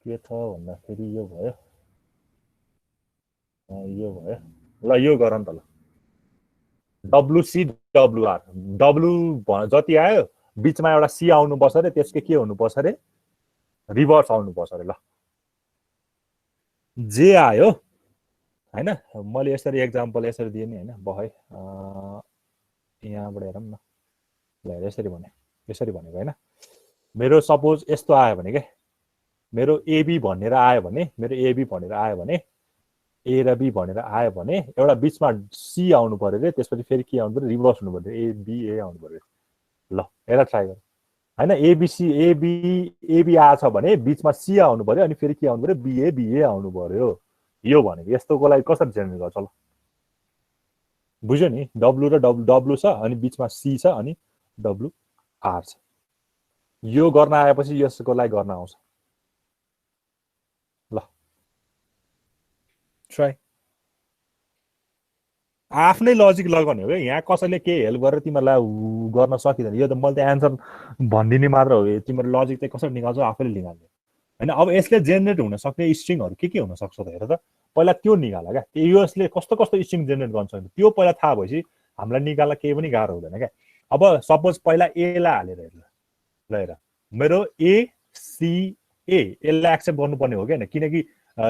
के छ भन्दाखेरि यो भयो, यो भयो, ल यो गरौँ त, ल डब्लुसी डब्लुआर, डब्लु जति आयो बिचमा एउटा सी आउनुपर्छ अरे, त्यसको के हुनुपर्छ अरे, रिभर्स आउनुपर्छ अरे। ल जे आयो होइन, मैले यसरी एक्जाम्पल यसरी दिएँ नि होइन, भयो यहाँबाट हेरौँ न, ल यसरी भनेको होइन, मेरो सपोज यस्तो आयो भने क्या, मेरो एबी भनेर आयो भने, मेरो एबी भनेर आयो भने, ए र बी भनेर आयो भने एउटा बिचमा सी आउनु पऱ्यो अरे, त्यसपछि फेरि के आउनु पऱ्यो, रिभर्स हुनु पऱ्यो, एबी आउनु पऱ्यो। ल यसलाई ट्राई गर होइन, एबी आछ भने बिचमा सी आउनु पऱ्यो, अनि फेरि के आउनु पऱ्यो, बिए आउनु पऱ्यो, यो भनेको यस्तोको लागि कसरी जेनेरेट गर्छ, ल बुझ्यो नि डब्लु र डब्लु छ अनि बिचमा सी छ अनि डब्लु आर छ यो गर्न आएपछि यसको लागि गर्न आउँछ ल ट्राई आफ्नै लजिक लगाउने हो क्या यहाँ कसैले केही हेल्प गरेर तिमीहरूलाई गर्न सकिँदैन यो त मैले त एन्सर भनिदिने मात्र हो तिम्रो लजिक चाहिँ कसरी निकाल्छौ आफैले निकाल्ने होइन अब यसले जेनेरेट हुन सक्ने स्ट्रिङहरू के हुन सक्छ त हेर त पहिला त्यो निकाल क्या यसले कस्तो कस्तो स्ट्रिङ जेनेरेट गर्न सक्छ त्यो पहिला थाहा भएपछि हामीलाई निकाल्न केही पनि गाह्रो हुँदैन क्या अब सपोज पहिला एलाई हालेर हेर ल हेर मेरो एसिए यसलाई एक्सेप्ट गर्नुपर्ने हो क्या किनकि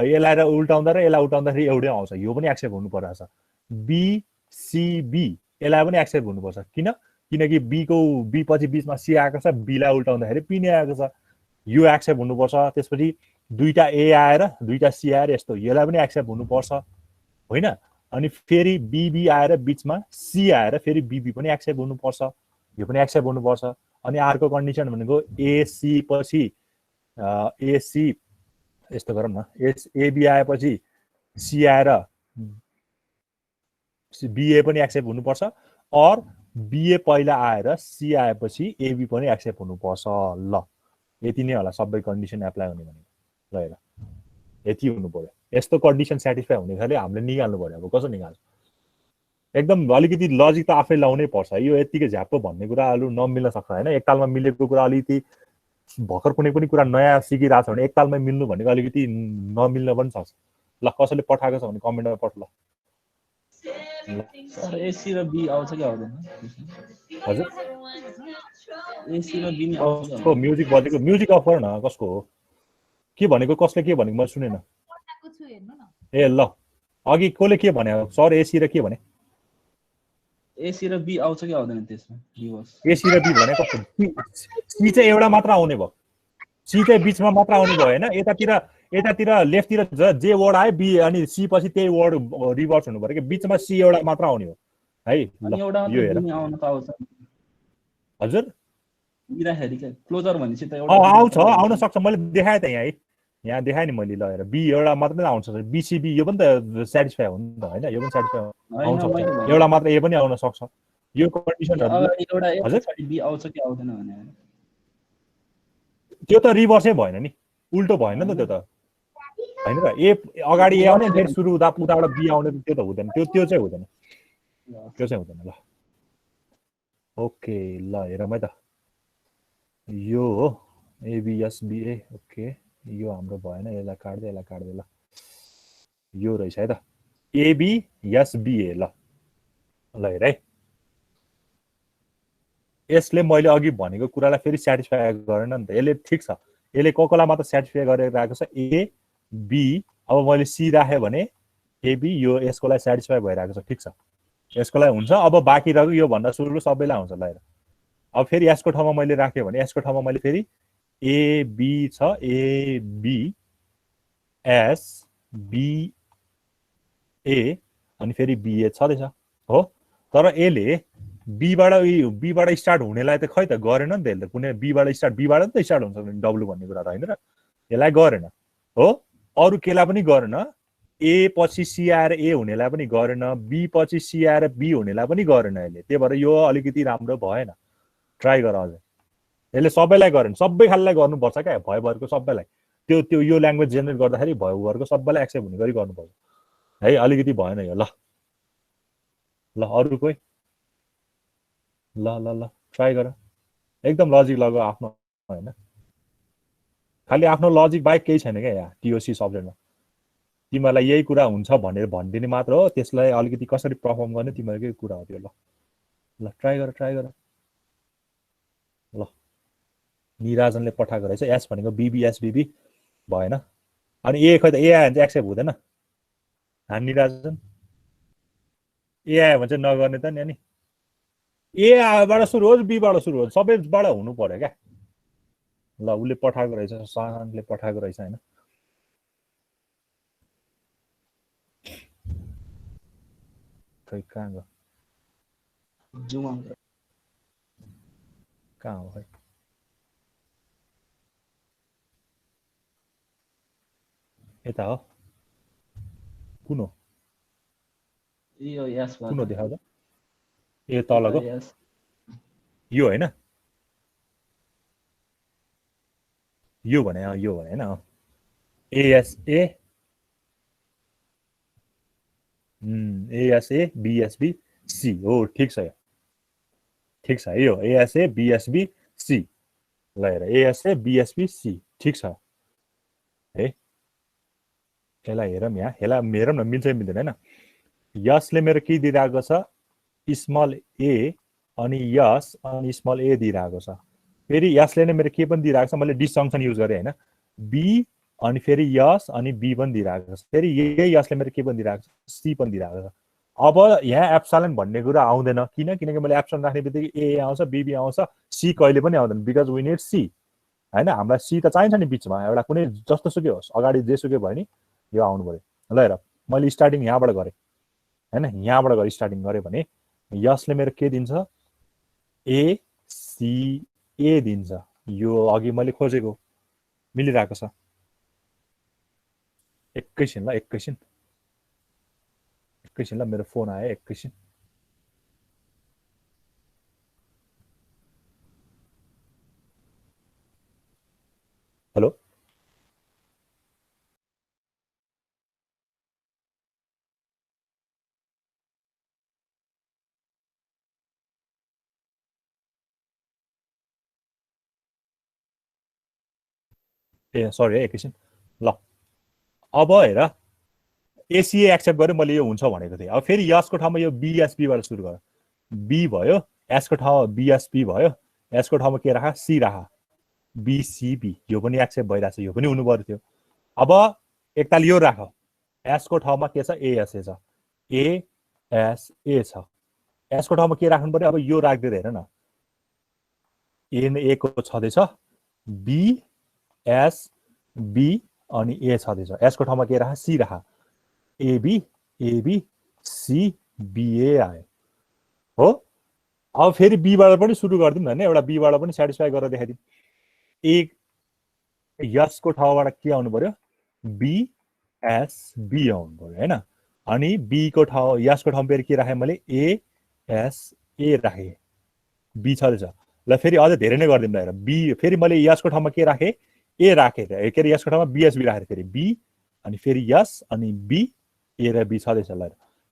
यसलाई र उल्टाउँदा र यसलाई उल्टाउँदाखेरि एउटै आउँछ यो पनि एक्सेप्ट हुनु परिरहेछ बिसिबी यसलाई पनि एक्सेप्ट हुनुपर्छ किनकि बी पछि बिचमा सी आएको छ बीलाई उल्टाउँदाखेरि पी नै आएको छ यो एक्सेप्ट हुनुपर्छ त्यसपछि दुईटा ए आएर दुईटा सी आएर यस्तो यसलाई पनि एक्सेप्ट हुनुपर्छ होइन अनि फेरि बिबी आएर बिचमा सी आएर फेरि बिबी पनि एक्सेप्ट हुनुपर्छ यो पनि एक्सेप्ट हुनुपर्छ अनि अर्को कन्डिसन भनेको एसी पछि एसी यस्तो गरौँ न एबी आएपछि सी आएर बिए पनि एक्सेप्ट हुनुपर्छ अर बिए पहिला आएर सी आएपछि एबी पनि एक्सेप्ट हुनुपर्छ ल यति नै होला सबै कन्डिसन एप्लाई हुने भनेको ल हेर यति हुनु पर्यो यस्तो कन्डिसन सेटिस्फाई हुने खाले हामीले निकाल्नु पर्यो अब कसो निकाल्छ एकदम अलिकति लजिक त आफै लाउनै पर्छ यो यतिकै झ्याप्पो भन्ने कुराहरू नमिल्न सक्छ होइन एकतालमा मिलेको कुरा अलिकति भर्खर कुनै पनि कुरा नयाँ सिकिरहेको छ भने एकतालमै मिल्नु भनेको अलिकति नमिल्न पनि सक्छ ल कसैले पठाएको छ भने कमेन्टमा पठ ल सर एसी र बी आउँछ कि आउँदैन हजुर एसी र बी नि आउँछ कसको म्युजिक बजेको म्युजिक अफ गर न कसको हो के भनेको कसले के भनेको मैले सुनेन ए ल अघि कसले के भने सर एसी र के भने एसी र बी आउँछ कि आउँदैन त्यसमा डिभोर्स एसी र बी भने कस्तो सी चाहिँ एउटा मात्र आउने भयो सी चाहिँ बिचमा मात्र आउने भयो होइन यतातिर लेफ्टतिर जे वर्ड आयो बी अनि सी पछि त्यही वर्ड रिभर्स हुनु पर्यो कि बिचमा सी एउटा मात्र आउने हो है ल यो हेर हजुर क्लोजर भनेपछि त एउटा आउँछ आउन सक्छ मैले देखाएँ त यहाँ देखाएँ नि मैले ल हेर बी एउटा मात्र नै आउँछ बिसिबी यो पनि त सेटिस्फाई हो नि त होइन यो पनि सेटिस्फाई आउँछ एउटा मात्र ए पनि आउन सक्छ यो कन्डिसनहरु हजुर बी आउँछ कि आउँदैन भने त्यो त रिभर्सै भएन नि उल्टो भएन नि त त्यो त हैन त ए अगाडि ए आउने फेरि सुरु उताबाट बी आउने त्यो त हुँदैन त्यो चाहिँ हुँदैन त्यो चाहिँ हुँदैन ल ओके ल हेरौँ है त यो हो एबिएसबिए ओके यो हाम्रो भएन यसलाई काट्दै ल यो रहेछ है त एबिएसबिए ल हेर है यसले मैले अघि भनेको कुरालाई फेरि सेटिस्फाई गरेन नि त यसले ठिक छ यसले कोकोलाई मात्र सेटिस्फाई गरेर राखेको छ ए बी अब मैले सी राखेँ भने एबी यो यसको लागि सेटिस्फाई भइरहेको छ ठिक छ यसको लागि हुन्छ अब बाँकी रहेको यो भन्दा सुरु सबैलाई हुन्छ ल अब फेरि यसको ठाउँमा मैले राखेँ भने यसको ठाउँमा मैले फेरि एबी छ एबी एस बी ए अनि फेरि बिए छँदैछ हो तर यसले बीबाट स्टार्ट हुनेलाई त खै त गरेन नि त यसले कुनै बीबाट त स्टार्ट हुन्छ डब्लु भन्ने कुरा त होइन र यसलाई गरेन हो अरू केलाई पनि गरेन ए पछि सी आएर ए हुनेलाई पनि गरेन बी पछि सी आएर बी हुनेलाई पनि गरेन यसले त्यही भएर यो अलिकति राम्रो भएन ट्राई गर अझै यसले सबैलाई गरेन सबै खाललाई गर्नुपर्छ क्या भयभरको सबैलाई त्यो यो ल्याङ्ग्वेज जेनेरेट गर्दाखेरि भयभरको सबैलाई एक्सेप्ट हुने गरी गर्नुपर्छ है अलिकति भएन यो ल अरू कोही ल ट्राई गर एकदम लजिक लगाऊ आफ्नो होइन खालि आफ्नो लजिक बाहेक केही छैन क्या यहाँ टिओसी सब्जेक्टमा तिमीहरूलाई यही कुरा हुन्छ भनेर भनिदिने मात्र हो त्यसलाई अलिकति कसरी पर्फर्म गर्ने तिमीहरूकै कुरा हो त्यो ल ट्राई गर ल निराजनले पठाएको रहेछ एस भनेको बिबिएसबिबी भएन अनि ए खै त ए आयो भने चाहिँ एक्सेप्ट हुँदैन निराजन ए आयो भने चाहिँ नगर्ने त नि अनि एबाट सुरु होस् बीबाट सुरु होस् सबैबाट हुनु पर्यो क्या ल उसले पठाएको रहेछ शानले पठाएको रहेछ होइन खै कहाँ गयो कहाँ हो खै यता हो कुन हो यो यस कुन हो देखाउँदा ए तलको यस यो होइन यो भने होइन एएसए एएसए बिएसबी सी हो ठिक छ यो एएसए बिएसबी सी ल हेर एएसए बिएसबी सी ठिक छ है यसलाई हेरौँ यहाँ यसलाई हेरौँ न मिल्छ मिल्दैन होइन यसले मेरो के दिइरहेको छ स्मल ए अनि यस अनि स्मल ए दिइरहेको छ फेरि यसले नै मेरो के पनि दिइरहेको छ मैले डिसजङ्सन युज गरेँ होइन बी अनि फेरि यस अनि बी पनि दिइरहेको छ फेरि यही यसले मेरो के पनि दिइरहेको छ सी पनि दिइरहेको छ अब यहाँ एप्सलन भन्ने कुरा आउँदैन किनकि मैले एप्सलन राख्ने बित्तिकै ए आउँछ बीबी आउँछ सी कहिले पनि आउँदैन बिकज वी निड सी होइन हामीलाई सी त चाहिन्छ नि बिचमा एउटा कुनै जस्तो सुकै होस् अगाडि जेसुकै भयो नि यो आउनु पर्यो ल हेर मैले स्टार्टिङ यहाँबाट गरेँ होइन यहाँबाट गरेर स्टार्टिङ गरेँ भने यसले मेरो के दिन्छ ए सी ए दिन्छ यो अघि मैले खोजेको मिलिरहेको छ एकैछिन ल मेरो फोन आयो एकैछिन हेलो ए सरी है एकैछिन ल अब हेर एसिए एक्सेप्ट गरेँ मैले यो हुन्छ भनेको थिएँ अब फेरि यसको ठाउँमा यो बिएसपीबाट सुरु गर बी भयो एसको ठाउँमा बिएसपी भयो एसको ठाउँमा के राख सी राख बिसिबी यो पनि एक्सेप्ट भइरहेछ यो पनि हुनु पर्यो थियो अब एकताल यो राख एसको ठाउँमा के छ एएसए छ एएसए छ एसको ठाउँमा के राख्नु पर्यो अब यो राखिदिएर हेर न एन ए को छँदैछ बी एस बी अनि ए छँदैछ एसको ठाउँमा के राख सी राख एबी सी बिए आयो हो अब फेरि बीबाट पनि सुरु गरिदिउँ न होइन एउटा बीबाट पनि सेटिस्फाई गरेर देखाइदिउँ एक यसको ठाउँबाट के आउनु पर्यो बिएसबी आउनु पर्यो होइन अनि बीको ठाउँ यसको ठाउँ फेरि के राखेँ मैले एएसए राखेँ बी छँदैछ ल फेरि अझ धेरै नै गरिदिउँ ल हेर बी फेरि मैले यसको ठाउँमा के राखेँ ए राखेँ के अरे यसको ठाउँमा बिएसबी राखेँ फेरि बी अनि फेरि यस अनि बी ए र बी छँदैछ ल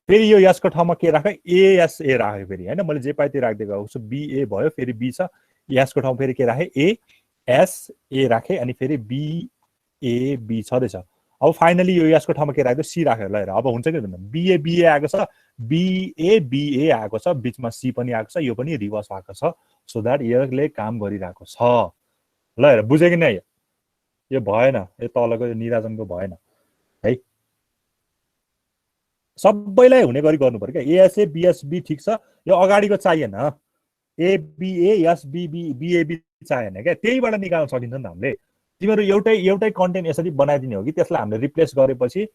फेरि यो यसको ठाउँमा के राखेँ एएसए राखेँ फेरि होइन मैले जे पाएँ त्यो राखिदिएको छु बिए भयो फेरि बी छ यसको ठाउँ फेरि के राखेँ एएसए राखेँ अनि फेरि बिएबी छँदैछ अब फाइनली यो यसको ठाउँमा के राख्यो सी राखेर ल हेर अब हुन्छ कि हुँदैन बिए आएको छ बिए आएको छ बिचमा सी पनि आएको छ यो पनि रिभर्स भएको छ सो द्याट यसले काम गरिरहेको छ ल हेर बुझ्यो कि नै यो भएन यो तलको यो निराजनको भएन है सबैलाई हुने गरी गर्नु पर्यो क्या एएसए बिएसबी ठिक छ यो अगाडिको चाहिएन एबिए एसबिबी बिएबी चाहिएन क्या त्यहीबाट निकाल्न सकिन्छ नि त हामीले तिमीहरू एउटै कन्टेन्ट यसरी बनाइदिने हो कि त्यसलाई हामीले रिप्लेस गरेपछि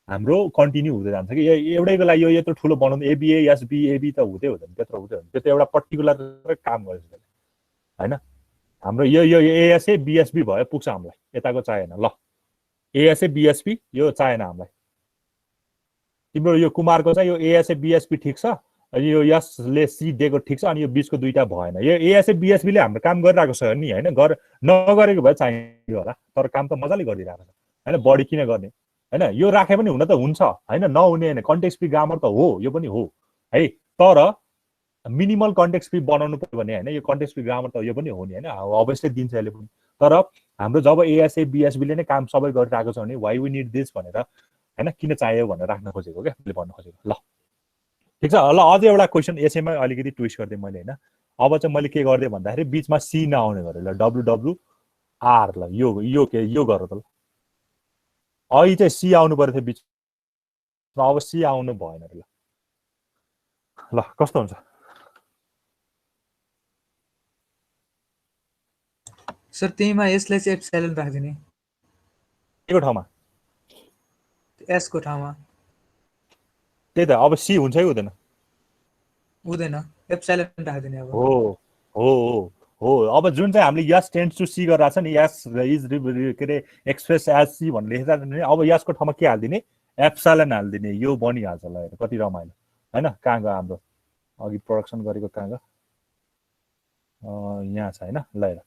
हाम्रो कन्टिन्यू हुँदै जान्छ कि एउटैको लागि यो यत्रो ठुलो बनाउनु एबिए एसबिएबी त हुँदै हुँदैन त्यत्रो हुँदै हुँदैन त्यो त एउटा पर्टिकुलर काम गर्छ होइन हाम्रो यो एएसए बिएसबी भयो पुग्छ हामीलाई यताको चाहिएन ल एएसए बिएसपी यो चाहिएन हामीलाई तिम्रो यो कुमारको चाहिँ यो एएसए बिएसपी ठिक छ यो यसले सी दिएको ठिक छ अनि यो बिचको दुईटा भएन यो एएसए बिएसबीले हाम्रो काम गरिरहेको छ नि होइन नगरेको भए चाहियो होला तर काम त मजाले गरिदिरहेको छ होइन बढी किन गर्ने होइन यो राखे पनि हुन त हुन्छ होइन नहुने होइन कन्टेक्स्ट फ्री ग्रामर त हो यो पनि हो है तर मिनिमल कन्टेक्स्ट फ्री बनाउनु पर्यो भने होइन यो कन्टेक्स्ट फ्री ग्रामर त यो पनि हो नि होइन अभियसली दिन्छ यसले पनि तर हाम्रो जब एएसए बिएसबीले नै काम सबै गरिरहेको छ भने वाइ वी निड दिस भनेर होइन किन चाहियो भनेर राख्न खोजेको क्या मैले भन्न खोजेको ल ठिक छ ल अझै एउटा क्वेसन यसैमा अलिकति ट्विस्ट गरिदिएँ मैले होइन अब चाहिँ मैले के गरिदिएँ भन्दाखेरि बिचमा सी नआउने गरेँ ल डब्लुडब्लुआर ल यो गर त ल अहिले चाहिँ सी आउनु पऱ्यो थियो बिचमा अब सी आउनु भएन ल ल कस्तो हुन्छ सर त्यहीमा यसलाई चाहिँ एप्सिलन राखिदिने के को ठाउँमा एसको ठाउँमा त्यही त अब सी हुन्छ कि हुँदैन हुँदैन एप्सिलन राखिदिने अब हो हो हो अब जुन चाहिँ हामीले यस टेन्स टु सी गरिरहेको छ नि यस इज के अरे एक्सप्रेस एज सी भनेर लेखेर अब यसको ठाउँमा के हालिदिने एप्सिलन हालिदिने यो बनिहाल्छ ल हेर कति रमाइलो हैन कहाँ गयो हाम्रो अघि प्रोडक्सन गरेको कहाँ गयो यहाँ छ हैन ल हेर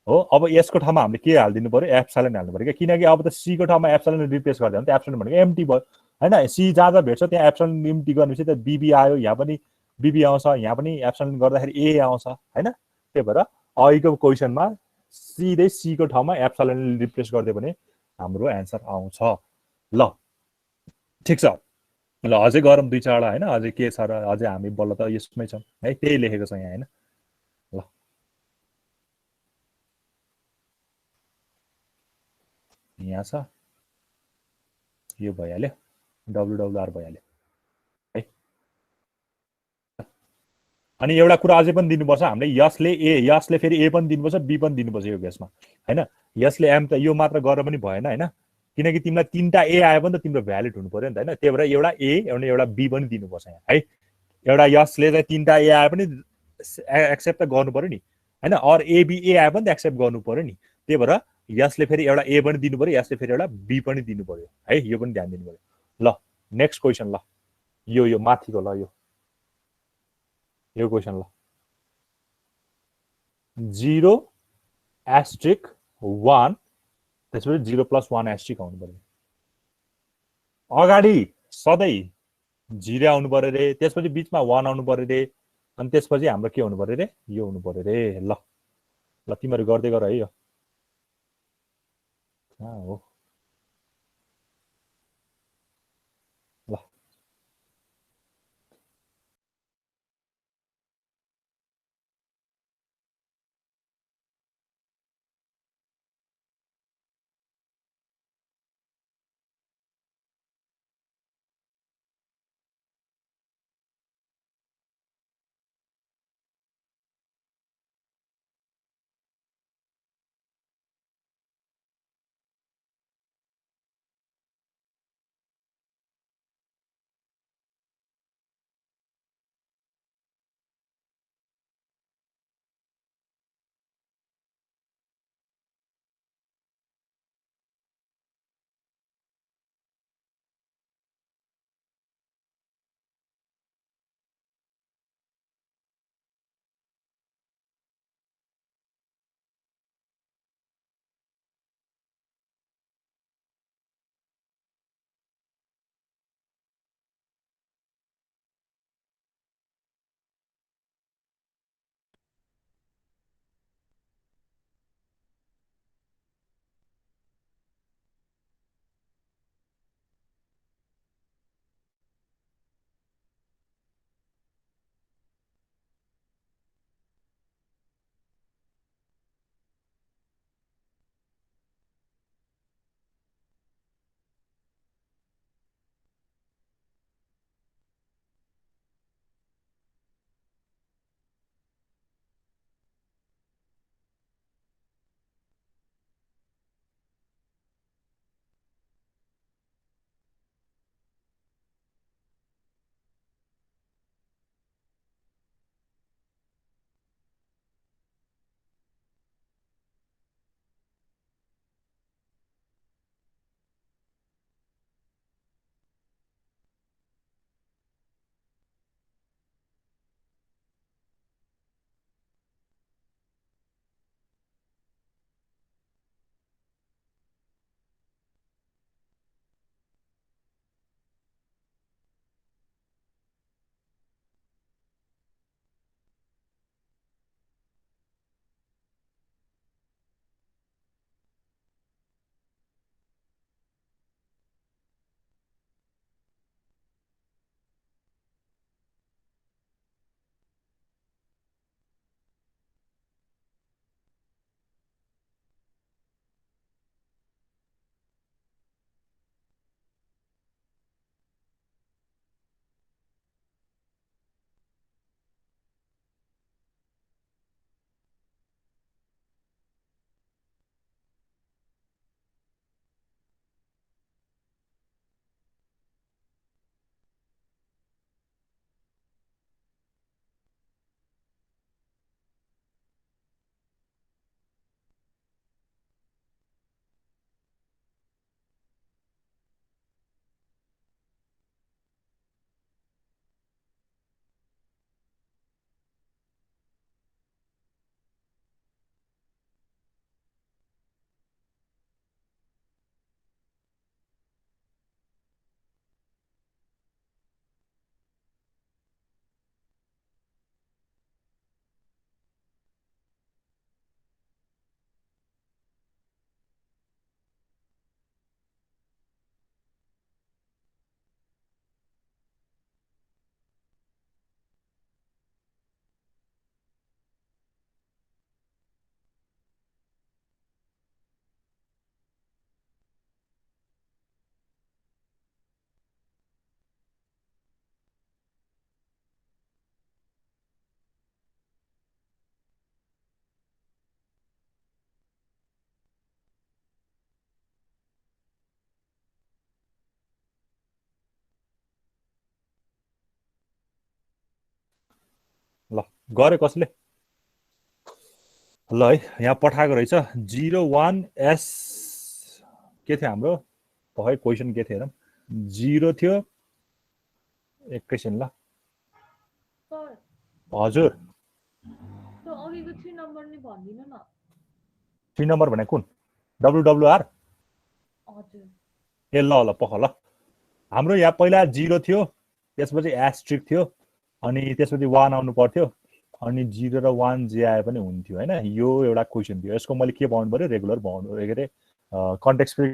हो अब यसको ठाउँमा हामीले के हालिदिनु पर्यो एप्सिलन हाल्नु पर्यो किनकि अब त सी को ठाउँमा एप्सिलन रिप्लेस गरिदियो भने त एप्सिलन भनेको एम्प्टी भयो हैन सी जहाँ जहाँ भेट्छ त्यहाँ एप्सिलन एम्प्टी गर्नेपछि त बीबी आयो यहाँ पनि बीबी आउँछ यहाँ पनि एप्सिलन गर्दाखेरि ए आउँछ हैन त्यही भएर अहिलेको क्वेसनमा सिधै सी को ठाउँमा एप्सिलन रिप्लेस गरिदियो भने हाम्रो एन्सर आउँछ ल ठिक छ ल अझै गरौँ दुई चारवटा हैन अझै के छ र अझै हामी बल्ल त यसमै छौँ है त्यही लेखेको छ यहाँ हैन ल यहाँ छ यो भइहाल्यो डब्लुडब्लुआर भइहाल्यो है अनि एउटा कुरा अझै पनि दिनुपर्छ हामीले यसले फेरि ए पनि दिनुपर्छ बी पनि दिनुपर्छ यो केसमा हैन यसले एम त यो मात्र गरेर पनि भएन हैन किनकि तिमीलाई तीनटा ए आयो भने त तिम्रो भ्यालिड हुनु पर्यो नि त हैन त्यही भएर एउटा ए एउटा बी पनि दिनुपर्छ यहाँ है एउटा यसले चाहिँ तीनटा ए आयो पनि एक्सेप्ट त गर्नु पर्यो नि हैन अर ए आयो पनि त एक्सेप्ट गर्नु पर्यो नि त्यही भएर यसले फेरि एउटा ए पनि दिनु पर्यो यसले फेरि एउटा बी पनि दिनु पर्यो है यो पनि ध्यान दिनु पर्यो ल नेक्स्ट क्वेसन ल यो माथिको ल यो क्वेसन ल 0 एस्ट्रिक 1 त्यसपछि 0 प्लस 1 एस्ट्रिक आउनु पर्यो अगाडि सधैँ 0 आउनु पर्यो रे त्यसपछि बिचमा 1 आउनु पर्यो रे अनि त्यसपछि हाम्रो के हुनु पर्यो रे यो हुनु पर्यो रे ल तिमीहरू गर्दै गर है यो हो ल गरे कसले ल है यहाँ पठाएको रहेछ 01S के थियो हाम्रो भए क्वेसन के थियो हेरौँ 0 थियो एकैछिन ल सर हजुर त्यो अघिको 3 नम्बर नि भन्दिनु न 3 नम्बर भने कुन WWR हजुर ए ल ल पख ल हाम्रो यहाँ पहिला 0 थियो त्यसपछि एस्ट्रिक थियो अनि त्यसपछि 1 आउनु पर्थ्यो अनि 0 र 1 जे आए पनि हुन्थ्यो हैन यो एउटा क्वेसन थियो यसको मैले के बनाउनु पर्यो रेगुलर बनाउनु के अरे कन्टेक्स्ट फ्री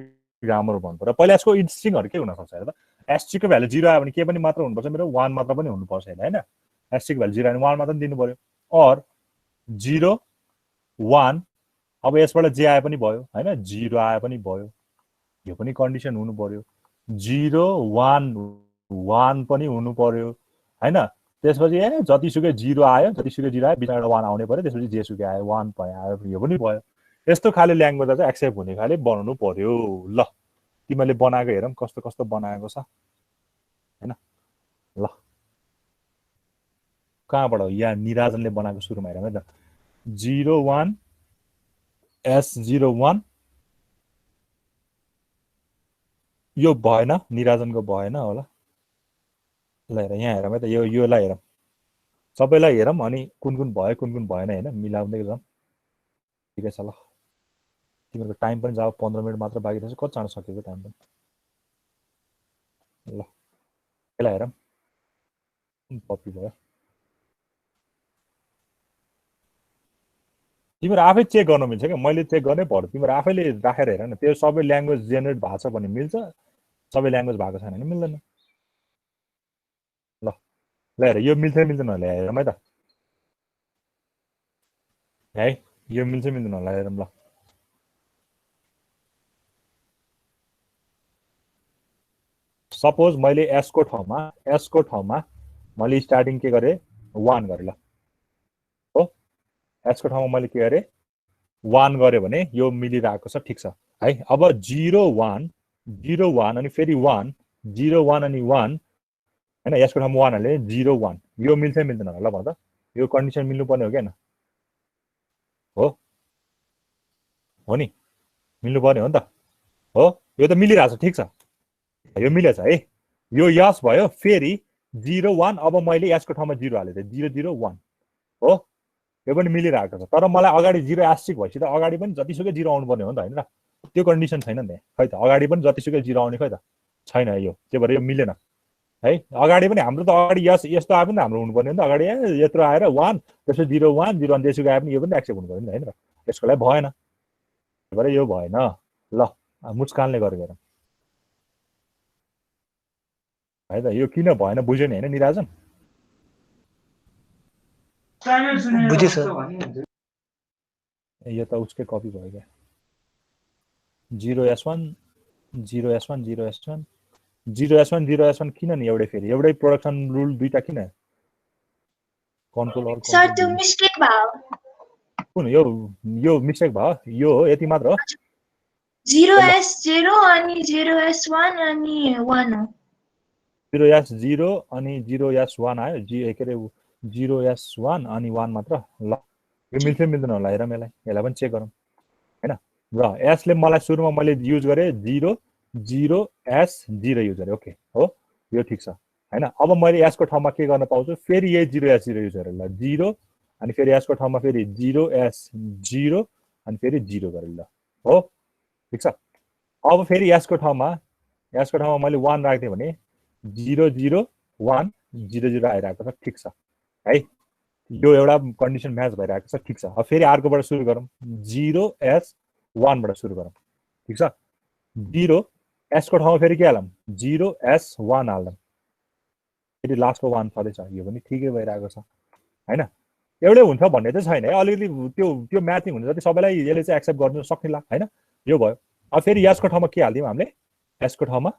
ग्रामर भन्नु पर्यो पहिला यसको स्ट्रिङहरु के हुन सक्छ हेर त एस्ट्रिकको भ्यालु 0 आयो भने के पनि मात्र हुनुपर्छ मेरो 1 मात्र पनि हुनुपर्छ हैन एस्ट्रिक भ्यालु 0 आयो भने 1 मात्र दिनु पर्यो और 0 1 अब यसबाट जे आए पनि भयो हैन 0 आए पनि भयो यो पनि कन्डिसन हुनु पर्यो 0 1 1 पनि हुनु पर्यो हैन त्यसपछि ए जतिसुकै 0 आयो जतिसुकै 0 आयो बिचबाट 1 आउने पर्यो त्यसपछि जेसुकै आयो 1 आयो यो पनि भयो यस्तो खाले ल्याङ्ग्वेज चाहिँ एक्सेप्ट हुने खाले बनाउनु पर्यो ल तिमीले बनाएको हेरौँ कस्तो कस्तो बनाएको छ हैन ल कहाँबाट हो यहाँ निराजनले बनाएको सुरुमा हेरौँ है त 01 S01 यो भएन निराजनको भएन होला ल हेर यहाँ हेरौँ है त योलाई हेरौँ सबैलाई हेरौँ अनि कुन कुन भयो कुन कुन भएन हैन मिलाउँदै जाउँ ठिकै छ ल तिमीहरूको टाइम पनि जाऊ 15 मिनेट मात्र बाँकी रहेछ कति चाँडो सकियो टाइम पनि ल यसलाई हेरौँ कपी भयो तिम्रो आफै चेक गर्न मिल्छ क्या मैले चेक गर्नै पर्यो तिम्रो आफैले राखेर हेर न त्यो सबै ल्याङ्ग्वेज जेनेरेट भएको छ भने मिल्छ सबै ल्याङ्ग्वेज भएको छैन भने मिल्दैन ल ल हेर यो मिल्छ मिल्दैन होला हेरौँ है त है यो मिल्छ मिल्दैन होला हेरौँ ल सपोज मैले S को ठाउँमा मैले स्टार्टिङ के गरे 1 गरे ल हो S को ठाउँमा मैले के गरे 1 गरे भने यो मिलिरहेको छ ठीक छ है अब 0 1 0 1 अनि फेरि 1 0 1 अनि 1 हैन यसको ठाउँमा 1 हाले 0 1 यो मिल्छ मिल्दैन होला ल भन त यो कन्डिसन मिल्नु पर्ने हो के हैन हो नि मिल्नु पर्ने हो नि त हो यो त मिलिरहेछ ठीक छ यो मिलेछ है यो यस भयो फेरि 0 1 अब मैले यसको ठाउँमा 0 हाले 0 0 1 हो यो पनि मिलिरहेको छ तर मलाई अगाडि 0 एस्ट्रिक भएपछि त अगाडि पनि जतिसुकै 0 आउनु पर्ने हो नि त हैन र त्यो कन्डिसन छैन नि खै त अगाडि पनि जतिसुकै 0 आउने खै त छैन यो त्यही भएर यो मिलेन है अगाडि पनि हाम्रो त अगाडि यस्तो आए पनि हाम्रो हुनुपर्ने हो नि त अगाडि यत्रो आएर 1 त्यसपछि 0 1 0 1 जेसुकै आए पनि यो पनि एक्सेप्ट हुनु पर्यो नि हैन र यसको लागि भएन त्यही भएर यो भएन ल मुस्कानले गरेको हेरौँ है त यो किन भएन बुझ्यो नि हैन निराजन बुझे सर यो त उसकै कपी भयो क्या 0S1 0S1 0S1 0S1 0S1 किन नि एउटै प्रोडक्सन रुल दुईटा किन कन्ट्रोल सर त्यो मिस्टेक भयो कुन यो मिस्टेक भयो यो हो यति मात्र हो 0S0 अनि 0S1 अनि 1 हो 0S0 अनि 0S1 आयो के अरे 0S1 अनि 1 मात्र ल यो मिल्छ मिल्दैन होला हेरौँ यसलाई पनि चेक गरौँ हैन र यसले मलाई सुरुमा मैले युज गरे 0 0 S 0 युज गरे ओके हो यो ठीक छ हैन अब मैले S को ठाउँमा के गर्न पाउँछु फेरि यही 0S0 युज गरेर ल 0 अनि फेरि S को ठाउँमा फेरि 0S0 अनि फेरि 0 गरे ल हो ठीक छ अब फेरि S को ठाउँमा मैले 1 राख्दिए भने 0 0 1 0 0 आइरहेको छ ठीक छ है यो एउटा कन्डिसन म्याच भइरहेको छ ठीक छ अब फेरि अर्कोबाट सुरु गरौँ 0S1 बाट सुरु गरौँ ठीक छ 0 S को ठाउँमा फेरि के हालौँ 0S1 हालौँ फेरि लास्टको 1 छँदैछ यो पनि ठिकै भइरहेको छ हैन एउटै हुन्छ भन्ने चाहिँ छैन है अलिकति त्यो म्याचिङ हुन्छ जति सबैलाई यसले चाहिँ एक्सेप्ट गर्नु सक्नेला हैन यो भयो अब फेरि S को ठाउँमा के हाल्दियौ हामीले S को ठाउँमा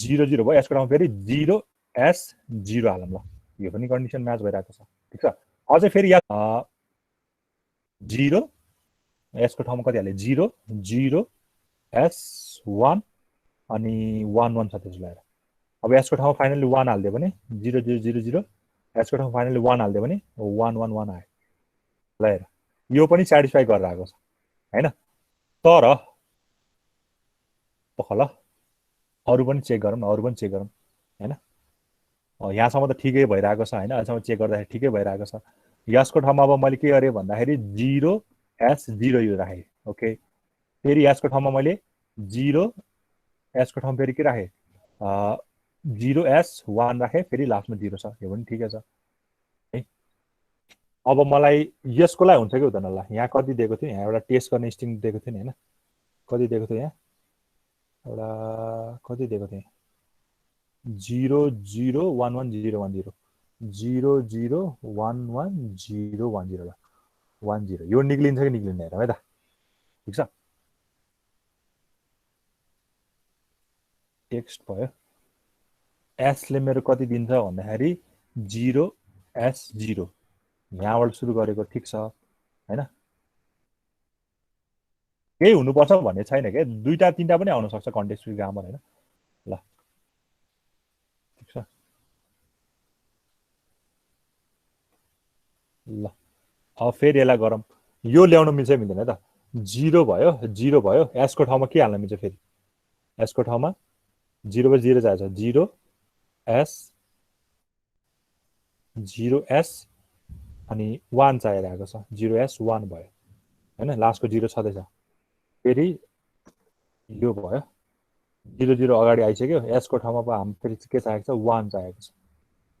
0 0 भयो S को ठाउँमा फेरि 0S0 हालौँ ल यो पनि कन्डिसन म्याच भइरहेको छ ठीक छ अझै फेरि यहाँ 0 S को ठाउँमा कति हाले 0 0 S1 अनि 1 1 छ त्यसलाई अब S को ठाउँमा फाइनली 1 हाल्दियो भने 0 0 0 0 एसको ठाउँमा फाइनली 1 हाल्दियो भने 1 1 1 आयो ल हेर यो पनि सेटिस्फाई गरेर आएको छ हैन तर पख ल अरु पनि चेक गरौँ हैन यहाँसम्म त ठिकै भइरहेको छ हैन अझसम्म चेक गर्दाखेरि ठिकै भइरहेको छ यसको ठाउँमा अब मैले के गरे भन्दाखेरि 0 S 0 यो राखे ओके फेरि यसको ठाउँमा मैले 0 S को ठाउँमा फेरि के राखे 0 S 1 राखे फेरि लास्टमा 0 छ यो पनि ठिकै छ है अब मलाई यसको लागि हुन्छ कि हुँदैन ल यहाँ कति दिएको थियो यहाँ एउटा टेस्ट गर्ने स्ट्रिङ दिएको थियो नि हैन कति दिएको थियो यहाँ एउटा कति दिएको थियो 0 0 1 1 0 1 0 0 0 1 1 0 1 0 ल 1 0 यो निक्लिन्छ कि निक्लिन्न हेरौँ है त ठीक छ टेक्स्ट भयो S ले मेरो कति दिन्छ भन्दाखेरि 0 S 0 यहाँबाट सुरु गरेको ठीक छ हैन केही हुनुपर्छ भन्ने छैन के दुईटा तीनटा पनि आउन सक्छ कन्टेक्स्ट फ्री ग्रामर हैन ल ठीक छ ल अब फेरि यसलाई गरौँ यो ल्याउन मिल्छ मिल्दैन त 0 भयो S को ठाउँमा के हाल्न मिल्छ फेरि S को ठाउँमा 0 पछि 0 जान्छ 0 S 0 S अनि 1 चाहिरहेको छ 0 S 1 भयो हैन लास्टको 0 छँदैछ फेरि यो भयो 0 0 अगाडि आइसक्यो S को ठाउँमा हामी फेरि के चाहिएको छ 1 चाहिएको छ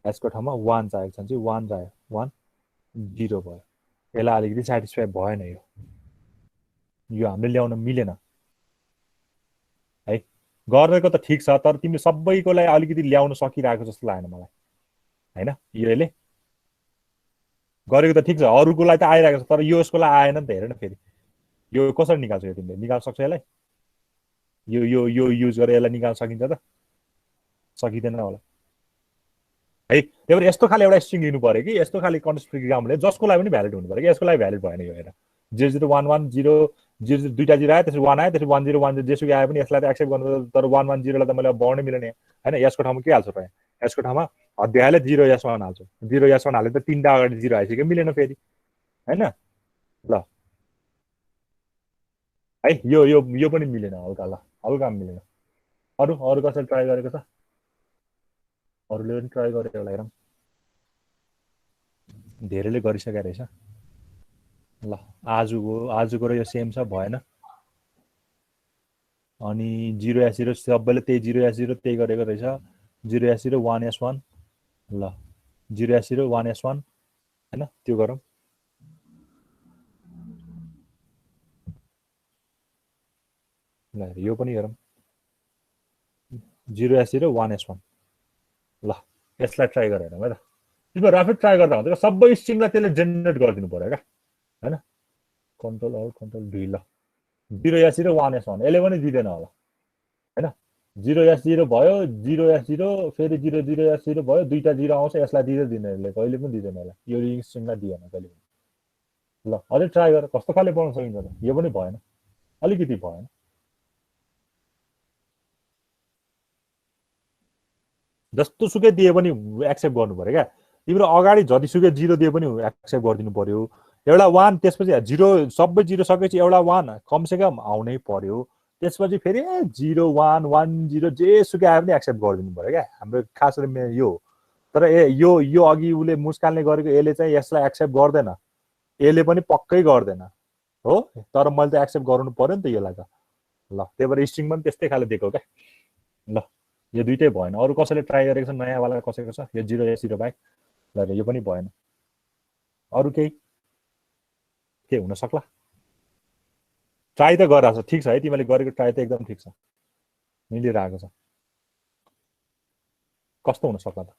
S को ठाउँमा 1 चाहिएको छ चाहिँ 1 चाहियो 1 0 भयो यसलाई अलिकति सेटिस्फाई भएन यो हामीले ल्याउन मिलेन है गरेको त ठीक छ तर तिमीले सबैको लागि अलिकति ल्याउन सकिरहेको जस्तो लागेन मलाई हैन यसले गरेको त ठीक छ अरूको लागि त आइरहेको छ तर यो यसको लागि आएन नि त हेर न फेरि यो कसरी निकाल्छ यो तिमीले निकाल्न सक्छ यसलाई यो युज गरेर यसलाई निकाल्न सकिन्छ त सकिदैन होला है त्यही भएर यस्तो खाले एउटा स्ट्रिङ लिनु पर्यो कि यस्तो खाले कन्टेक्स्ट फ्री ग्रामरले जसको लागि पनि भ्यालिड हुनु पर्यो कि यसको लागि भ्यालिड भएन यो हेर 0 0 1 1 0 0 दुईटा 0 आयो त्यसपछि 1 आयो त्यसपछि 1 0 1 0 जेसुकै आए पनि यसलाई त एक्सेप्ट गर्नु तर 1 1 0 लाई त मैले अब बढ्नै मिलेन हैन यसको ठाउँमा के हाल्छु त यसको ठाउँमा अध्यायले 0 S 1 हाल्छु 0 S 1 हाले त तीनटा अगाडि 0 आइसक्यो मिलेन फेरि हैन ल है यो पनि मिलेन हल्का मिलेन अरु कसरी ट्राई गरेको छ अरूले पनि ट्राई गरेर होला हेरौँ धेरैले गरिसकेको रहेछ ल आजको र यो सेम छ भएन अनि 0 S 0 सबैले त्यही 0 S 0 त्यही गरेको रहेछ 0 S 0 1 S 1 ल 0 S 0 1 S 1 हैन त्यो गरौँ ल यो पनि हेरौँ 0 S 0 1 S 1 ल यसलाई ट्राई गरेर है त त्यसमा राफिड ट्राई गर्दा हुन्छ सबै स्ट्रिङलाई त्यसले जेनेरेट गरिदिनु पर्यो क्या हैन कन्ट्रोल अल कन्ट्रोल डी ल 0 S 0 1 S 1 यसले पनि दिँदैन होला हैन 0 S 0 भयो 0 S 0 फेरि 0 0 S 0 भयो दुईटा 0 आउँछ यसलाई दिँदैन यसले कहिले पनि दिँदैन यसलाई यो रिङ स्ट्रिङलाई दिएन कहिले पनि ल अझै ट्राई गर कस्तो खाले बनाउन सकिन्छ त यो पनि भएन अलिकति भएन जस्तो सुकै दिए पनि एक्सेप्ट गर्नु पर्यो क्या तिम्रो अगाडि जतिसुकै 0 दिए पनि एक्सेप्ट गरिदिनु पर्यो एउटा 1 त्यसपछि 0 सबै 0 सकेपछि एउटा 1 कमसेकम आउनै पर्यो त्यसपछि फेरि 0 1 1 0 जेसुकै आए पनि एक्सेप्ट गरिदिनु पर्यो क्या हाम्रो खास गरी यो तर यो अघि उले मुस्कानले गरेको यसले चाहिँ यसलाई एक्सेप्ट गर्दैन यसले पनि पक्कै गर्दैन हो तर मैले त एक्सेप्ट गर्नु पर्यो नि त यसलाई त ल त्यही भएर स्ट्रिङ पनि त्यस्तै खाले दिएको क्या ल यो दुईटै भएन अरु कसैले ट्राई गरेको छ नयाँ वाला कसैको छ यो 0 S 0 बाइक ल यो पनि भएन अरु के हुन सक्ला ट्राई त गराछ ठीक छ है तिमीले गरेको ट्राई त एकदम ठीक छ मिलिरहेको छ कस्तो हुन सक्ला त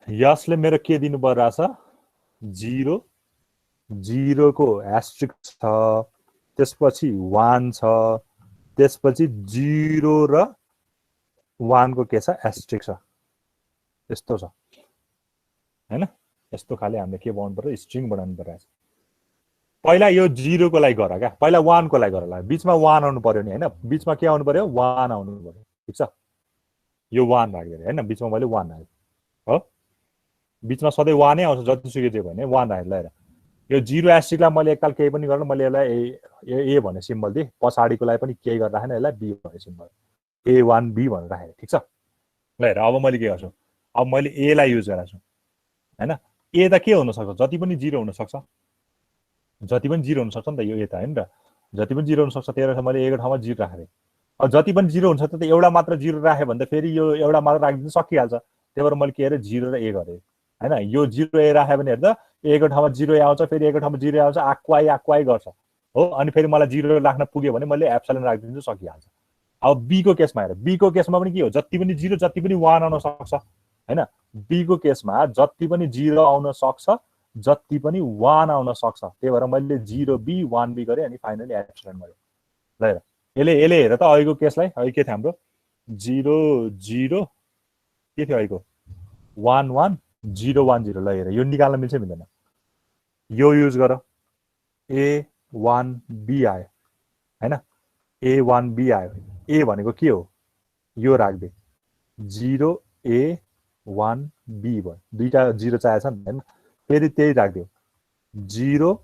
यसले मेरो के दिनु परिरहेछ 0 0 को एस्ट्रिक छ त्यसपछि 1 छ त्यसपछि 0 र 1 को के छ एस्ट्रिक छ यस्तो छ हैन यस्तो खाले हामीले के बनाउनु पर्यो स्ट्रिङ बनाउनु पर्यो पहिला यो 0 को लागि गर क्या पहिला 1 को लागि गर ल बीचमा 1 आउनु पर्यो नि हैन बीचमा के आउनु पर्यो 1 आउनु पर्यो ठीक छ यो 1 राख्दै हैन बिचमा मैले 1 राखेँ हो बिचमा सधैँ 1 नै आउँछ जतिसुकै जे भने 1 राखेँ ल हेर यो 0 एस्टेरिकलाई मैले एकताल केही पनि गर्न मैले यसलाई ए भन्ने सिम्बल दिएँ पछाडिकोलाई पनि केही गरेर राखेन यसलाई बी भन्ने सिम्बल A1 B भनेर राखेँ ठिक छ ल हेर अब मैले के गर्छु अब मैले ए लाई युज गरेको छु हैन ए त के हुन सक्छ जति पनि 0 हुन सक्छ जति पनि 0 हुन सक्छ नि त यो ए त हैन र जति पनि 0 हुन सक्छ त्यही भएर मैले ए को ठाउँमा 0 राखेँ अब जति पनि 0 हुन्छ त एउटा मात्र 0 राखे भने त फेरि यो एउटा मात्र राखिदिनु सकिहाल्छ त्यही भएर मैले के गरे 0 र ए गरे हैन यो 0 ए राखे भने हेर्दा ए को ठाउँमा 0 ए आउँछ फेरि ए को ठाउँमा 0 आउँछ आक्वाई गर्छ हो अनि फेरि मलाई 0 राख्न पुग्यो भने मैले एप्सिलन राखिदिन्छु सकिहाल्छ अब बी को केसमा हेर बी को केसमा पनि के हो जति पनि 0 जति पनि 1 आउन सक्छ हैन बी को केसमा जति पनि 0 आउन सक्छ जति पनि 1 आउन सक्छ त्यही भएर मैले 0B 1B गरे अनि फाइनली एप्सिलन गरे ल हेर यसले हेर त अहिलेको केसलाई अहिले के थियो हाम्रो 0 0 के थियो अहिलेको 1 1 0 1 0 ल हेर यो निकाल्न मिल्छ मिल्दैन यो युज गर A1B आयो हैन A1B आयो ए भनेको के हो यो राख्दे 0A1B भयो दुईटा 0 चाहिएको छ नि हैन फेरि त्यही राख्दियो 0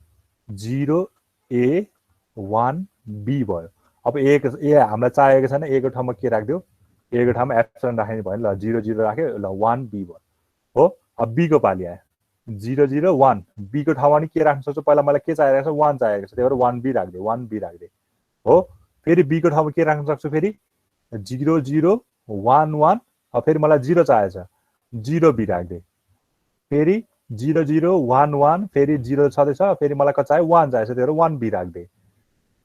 0A1B भयो अब ए हामीलाई चाहिएको छैन ए को ठाउँमा के राख्दियो ए को ठाउँमा एप्सिलन राख्ने भयो ल 0 0 राख्यो ल 1B भयो हो अब बी को पाली आयो 0 0 1 बी को ठाउँमा नि के राख्न सक्छु पहिला मलाई के चाहिएको छ 1 चाहिएको छ त्यही भएर 1B राख्दियो 1B राख्दिए हो फेरि बी को ठाउँमा के राख्न सक्छु फेरि 0 0 1 1 अब फेरि मलाई 0 चाहिएको छ 0B राख्दिए फेरि 0 0 1 1 फेरि 0 छँदैछ फेरि मलाई कति चाहियो 1 चाहिएको छ त्यही भएर 1B राख्दिए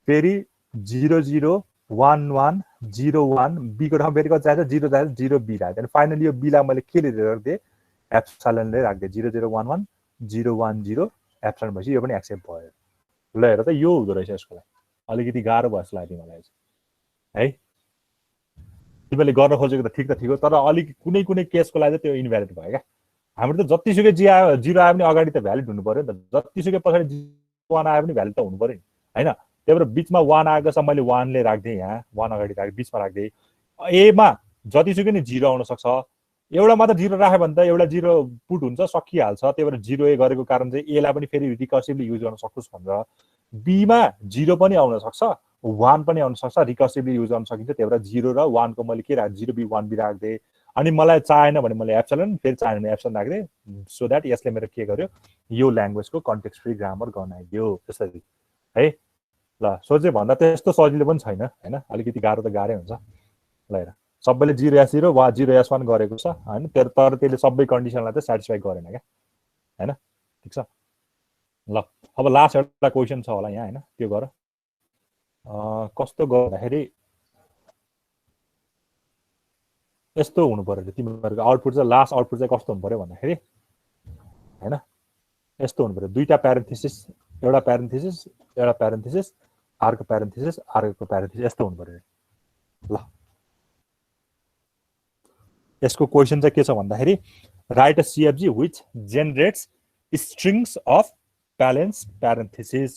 फेरि 0 0 1 1 0 1 बी को ठाउँमा फेरि कति चाहिएको छ 0 चाहिएको 0B राख्दिए अनि फाइनली यो बीलाई मैले के राख्दिए एप्सिलनले राख्दिए 0 0 1 1 0 1 0 एप्सिलन भएपछि यो पनि एक्सेप्ट भयो ल हेर त यो हुँदो रहेछ यसको लागि अलिकति गाह्रो भयो जस्तो लाग्यो मलाई है तिमीले गर्न खोजेको त ठिक हो तर अलिक कुनै कुनै केसको लागि त्यो इन्भ्यालिड भयो क्या हाम्रो त जतिसुकै 0 आयो पनि अगाडि त भ्यालिड हुनु पर्यो नि त जतिसुकै पछाडि 1 आयो पनि भ्यालिड त हुनु पर्यो नि हैन त्यही भएर बिचमा 1 आएको छ मैले 1 ले राख्दिए यहाँ 1 अगाडि राख्दिए बिचमा राख्दिए ए मा जतिसुकै नि 0 आउन सक्छ एउटा मात्र 0 राख्यो भने त एउटा 0 पुट हुन्छ सकिहाल्छ त्यही भएर 0 ए गरेको कारण चाहिँ ए लाई पनि फेरि रिकर्सिभली युज गर्न सक्छु भनेर बी मा 0 पनि आउन सक्छ 1 पनि आउन सक्छ रिकर्सिभली युज गर्न सकिन्छ त्यही भएर 0 र 1 को मैले के राख 0B 1B राख्दिए अनि मलाई चाहेन भने मैले एप्सिलन फेरि चाहेन भने एप्सिलन राख्दिए सो दैट यसले मेरो के गर्यो यो ल्याङ्ग्वेजको कन्टेक्स्ट फ्री ग्रामर बनाइदियो त्यसरी है ल सोचे भन्दा त्यस्तो सजिलो पनि छैन हैन अलिकति गाह्रो त गाह्रै हुन्छ ल हेर सबैले 0S0 वा 0S1 गरेको छ हैन तर त्यसले सबै कन्डिसनलाई त सेटिस्फाई गरेन क्या हैन ठीक छ ल अब लास्ट एउटा क्वेशन छ होला यहाँ हैन त्यो गर कस्तो गर्दाखेरि यस्तो हुनु पर्यो तिमीहरुको आउटपुट चाहिँ लास्ट आउटपुट चाहिँ कस्तो हुनु पर्यो भन्दाखेरि हैन यस्तो हुनु पर्यो दुईटा प्यारेन्थेसिस एउटा प्यारेन्थेसिस अर्को प्यारेन्थेसिस यस्तो हुनु पर्यो ल यसको क्वेशन चाहिँ के छ भन्दाखेरि write a CFG which generates strings of balanced parentheses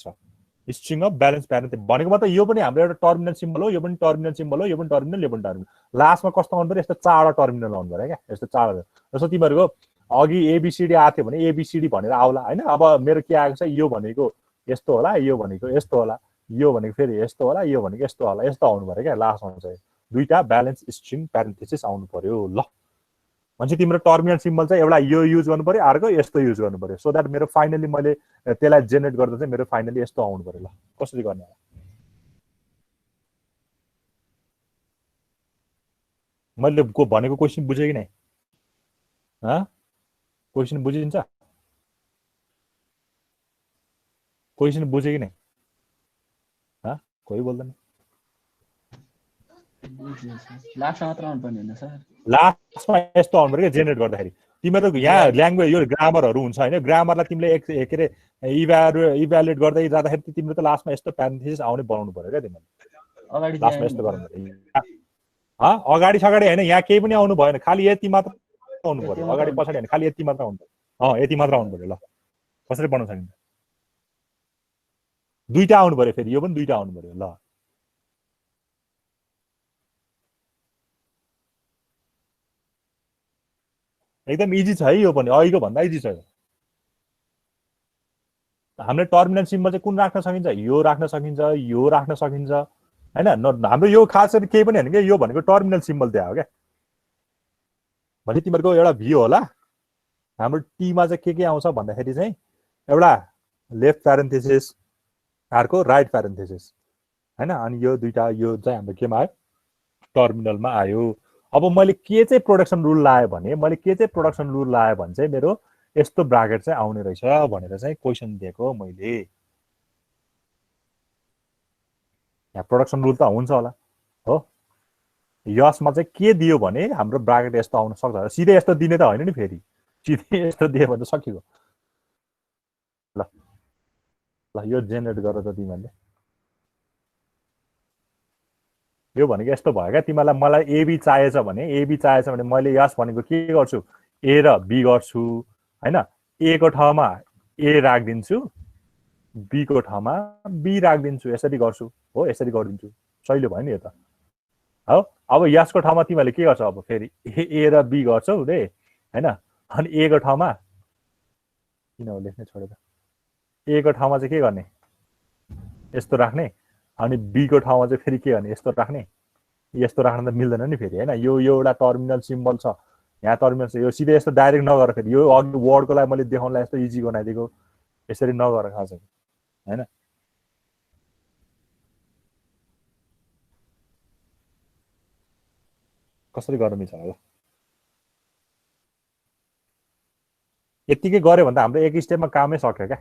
string of balance parenthesis भनेको मतलब यो पनि हाम्रो एउटा टर्मिनल सिम्बल हो यो पनि टर्मिनल सिम्बल हो यो पनि टर्मिनल यो पनि टर्मिनल लास्टमा कस्तो आउनु पर्यो यस्तो चारवटा टर्मिनल आउनु पर्यो क्या यस्तो चारवटा जस्तो तिमीहरुको अघि एबीसीडी आएको थियो भने एबीसीडी भनेर आउला हैन अब मेरो के आएको छ यो भनेको यस्तो होला यो भनेको यस्तो होला यो भनेको फेरि यस्तो होला यो भनेको यस्तो होला यस्तो आउनु पर्यो क्या लास्टमा चाहिँ दुईटा ब्यालेन्स स्ट्रिङ प्यारेन्थेसिस आउनु पर्यो ल भन्छ तिम्रो टर्मिनल सिम्बल चाहिँ एउटा यो युज गर्नु पर्यो अर्को यस्तो युज गर्नु पर्यो सो दैट मेरो फाइनली मैले त्यसलाई जेनेरेट गर्दा चाहिँ मेरो फाइनली यस्तो आउनु पर्यो ल कसरी गर्ने होला मैले भनेको क्वेशन बुझे कि नै क्वेशन बुझिन्छ क्वेशन बुझे कि नै कोही बोल्दैन लास्टमा मात्र आउनु पर्ने हैन सर लास्टमा यस्तो आउनु पर्यो जेनेरेट गर्दाखेरि तिम्रो यहाँ ल्याङ्ग्वेज यो ग्रामरहरु हुन्छ हैन ग्रामरलाई तिमीले के रे इभ्यालुएट गर्दै जाँदाखेरि तिम्रो त लास्टमा यस्तो प्यारेन्थेसिस आउने बनाउनु पर्यो क्या तिमीले अगाडि लास्टमा यस्तो गर्नु पर्यो अगाडि छगाडि हैन यहाँ केही पनि आउनु भएन खाली यति मात्र आउनु पर्यो अगाडि पछाडि हैन खाली यति मात्र आउनु पर्यो यति मात्र आउनु पर्यो ल कसरी बनाउन सकिन्छ दुईटा आउनु पर्यो फेरि यो पनि दुईटा आउनु पर्यो ल एकदम इजी छ है यो पनि अहिलेको भन्दा इजी छ हामीले टर्मिनल सिम्बल चाहिँ कुन राख्न सकिन्छ यो राख्न सकिन्छ यो राख्न सकिन्छ हैन हाम्रो यो खास गरी केही पनि हैन के यो भनेको टर्मिनल सिम्बल त्यहाँ हो क्या भने तिमीहरूको एउटा भ्यू होला हाम्रो टीमा चाहिँ के आउँछ भन्दाखेरि चाहिँ एउटा लेफ्ट प्यारेन्थेसिस अर्को राइट प्यारेन्थेसिस हैन अनि यो दुईटा यो चाहिँ हाम्रो केमा आयो टर्मिनलमा आयो अब मैले के चाहिँ प्रोडक्सन रुल लाएँ भने चाहिँ मेरो यस्तो ब्राकेट चाहिँ आउने रहेछ भनेर चाहिँ क्वेसन दिएको मैले यहाँ प्रोडक्सन रुल त हुन्छ होला हो यसमा चाहिँ के दियो भने हाम्रो ब्राकेट यस्तो आउन सक्छ सिधै यस्तो दिने त होइन नि फेरि सिधै यस्तो दियो भने त सकियो ल ल यो जेनेरेट गर त तिमीहरूले यो भनेको यस्तो भयो क्या तिमीलाई मलाई एबी चाहिएछ भने मैले यस भनेको के गर्छु ए र बी गर्छु हैन ए को ठाउँमा ए राख्दिन्छु बी को ठाउँमा बी राख्दिन्छु यसरी गर्छु हो यसरी गरिदिन्छु सहिलो भयो नि यो त हो अब यसको ठाउँमा तिमीले के गर्छौ अब फेरि ए र बी गर्छौ रे हैन अनि ए को ठाउँमा किन हो लेख्ने छोडेर ए को ठाउँमा चाहिँ के गर्ने यस्तो राख्ने अनि बी को ठाउँमा चाहिँ फेरि के गर्ने यस्तो राख्ने यस्तो राख्न त मिल्दैन नि फेरि हैन यो एउटा टर्मिनल सिम्बल छ यहाँ टर्मिनल छ यो सिधै यस्तो डाइरेक्ट नगर फेरि यो अघि वर्डको लागि मैले देखाउनलाई यस्तो इजी बनाइदिएको यसरी नगर खास हैन कसरी गर्न मिल्छ होला यतिकै गऱ्यो भने त हाम्रो एक स्टेपमा कामै सक्यो क्या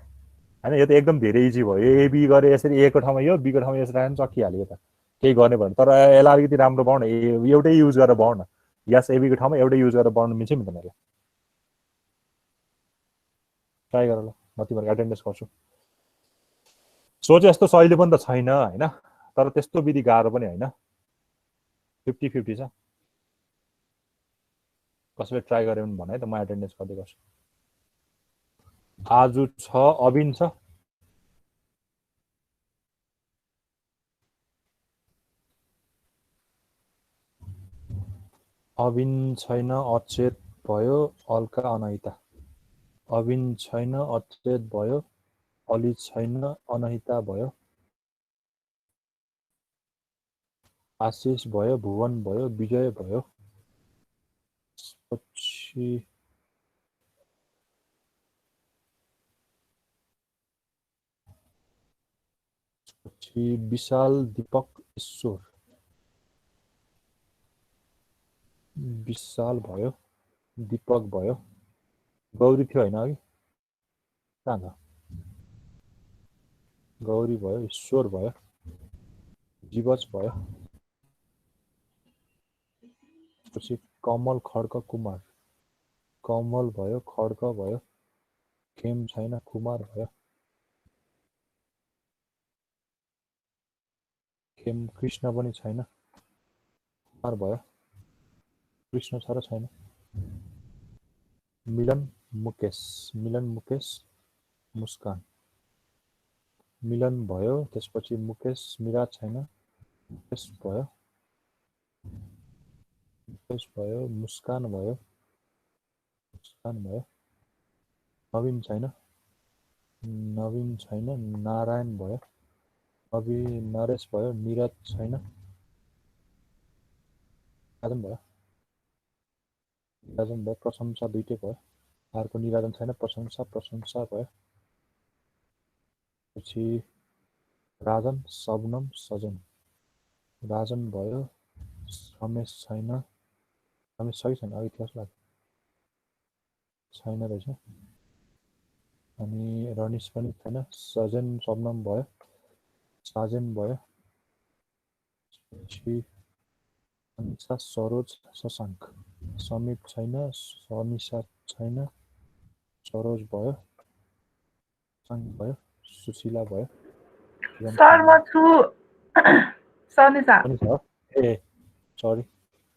हैन यो त एकदम धेरै इजी भयो ए बी गरे यसरी ए को ठाउँमा यो बी को ठाउँमा यसरी राख्न सकिहाल्यो त केही गर्ने भने तर यसलाई अलिकति राम्रो बनाउन एउटै युज गरेर बनाउन यस एबी को ठाउँमा एउटै युज गरेर बनाउन मिल्छ नि त मलाई ट्राई गर ल म तिमीहरुको एटेन्डेन्स गर्छु सोचे यस्तो सहिले पनि त छैन हैन तर त्यस्तो विधि गाह्रो पनि हैन 50-50 छ कसैले ट्राई गर्यो भने भन है त म एटेन्डेन्स गर्दै गर्छु आज छ अबिन छ अबिन छैन अचेत भयो अल्का अनहिता अबिन छैन अचेत भयो अलि छैन अनहिता भयो आशिष भयो भुवन भयो विजय भयो पछि विशाल दीपक ईश्वर विशाल भयो दीपक भयो गौरी थियो हैन अघि कहाँ छ गौरी भयो ईश्वर भयो जीवज भयो पछि कमल खड्क कुमार कमल भयो खड्क भयो खेम छैन कुमार भयो खेम कृष्ण पनि छैन कुमार भयो कृष्ण छ र छैन मिलन मुकेश मुस्कान मिलन भयो त्यसपछि मुकेश मिराज छैन मुकेश भयो मुस्कान भयो नवीन छैन नारायण भयो नरेश भयो निरज छैन निराजन भयो प्रशंसा दुईटै भयो अर्को निराजन छैन प्रशंसा भयो पछि राजन सबनम सजन राजन भयो रमेश छैन रमेश सही छैन अघि थियो लाग्छ छैन रहेछ अनि रनिस पनि छैन सजन सबनम भयो साजन भयो पछि अनिसा सरोज शशाङ्क समीप छैन सनिसा छैन सरोज भयो शशाङ्क भयो सुशीला भयो सर म छु सनिसा ए सरी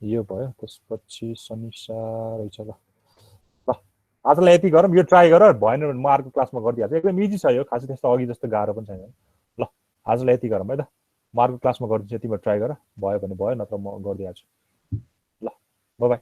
यो भयो त्यसपछि सनिसा रहेछ ल आजलाई यति गरौँ यो ट्राई गर भएन भने म अर्को क्लासमा गरिदिइहाल्छु एकदम इजी छ यो खासै त्यस्तो अघि जस्तो गाह्रो पनि छैन ल आजलाई यति गरौँ है त म अर्को क्लासमा गरिदिन्छु तिम्रो ट्राई गर भयो भने भयो नत्र म गरिदिइहाल्छु ल बाइ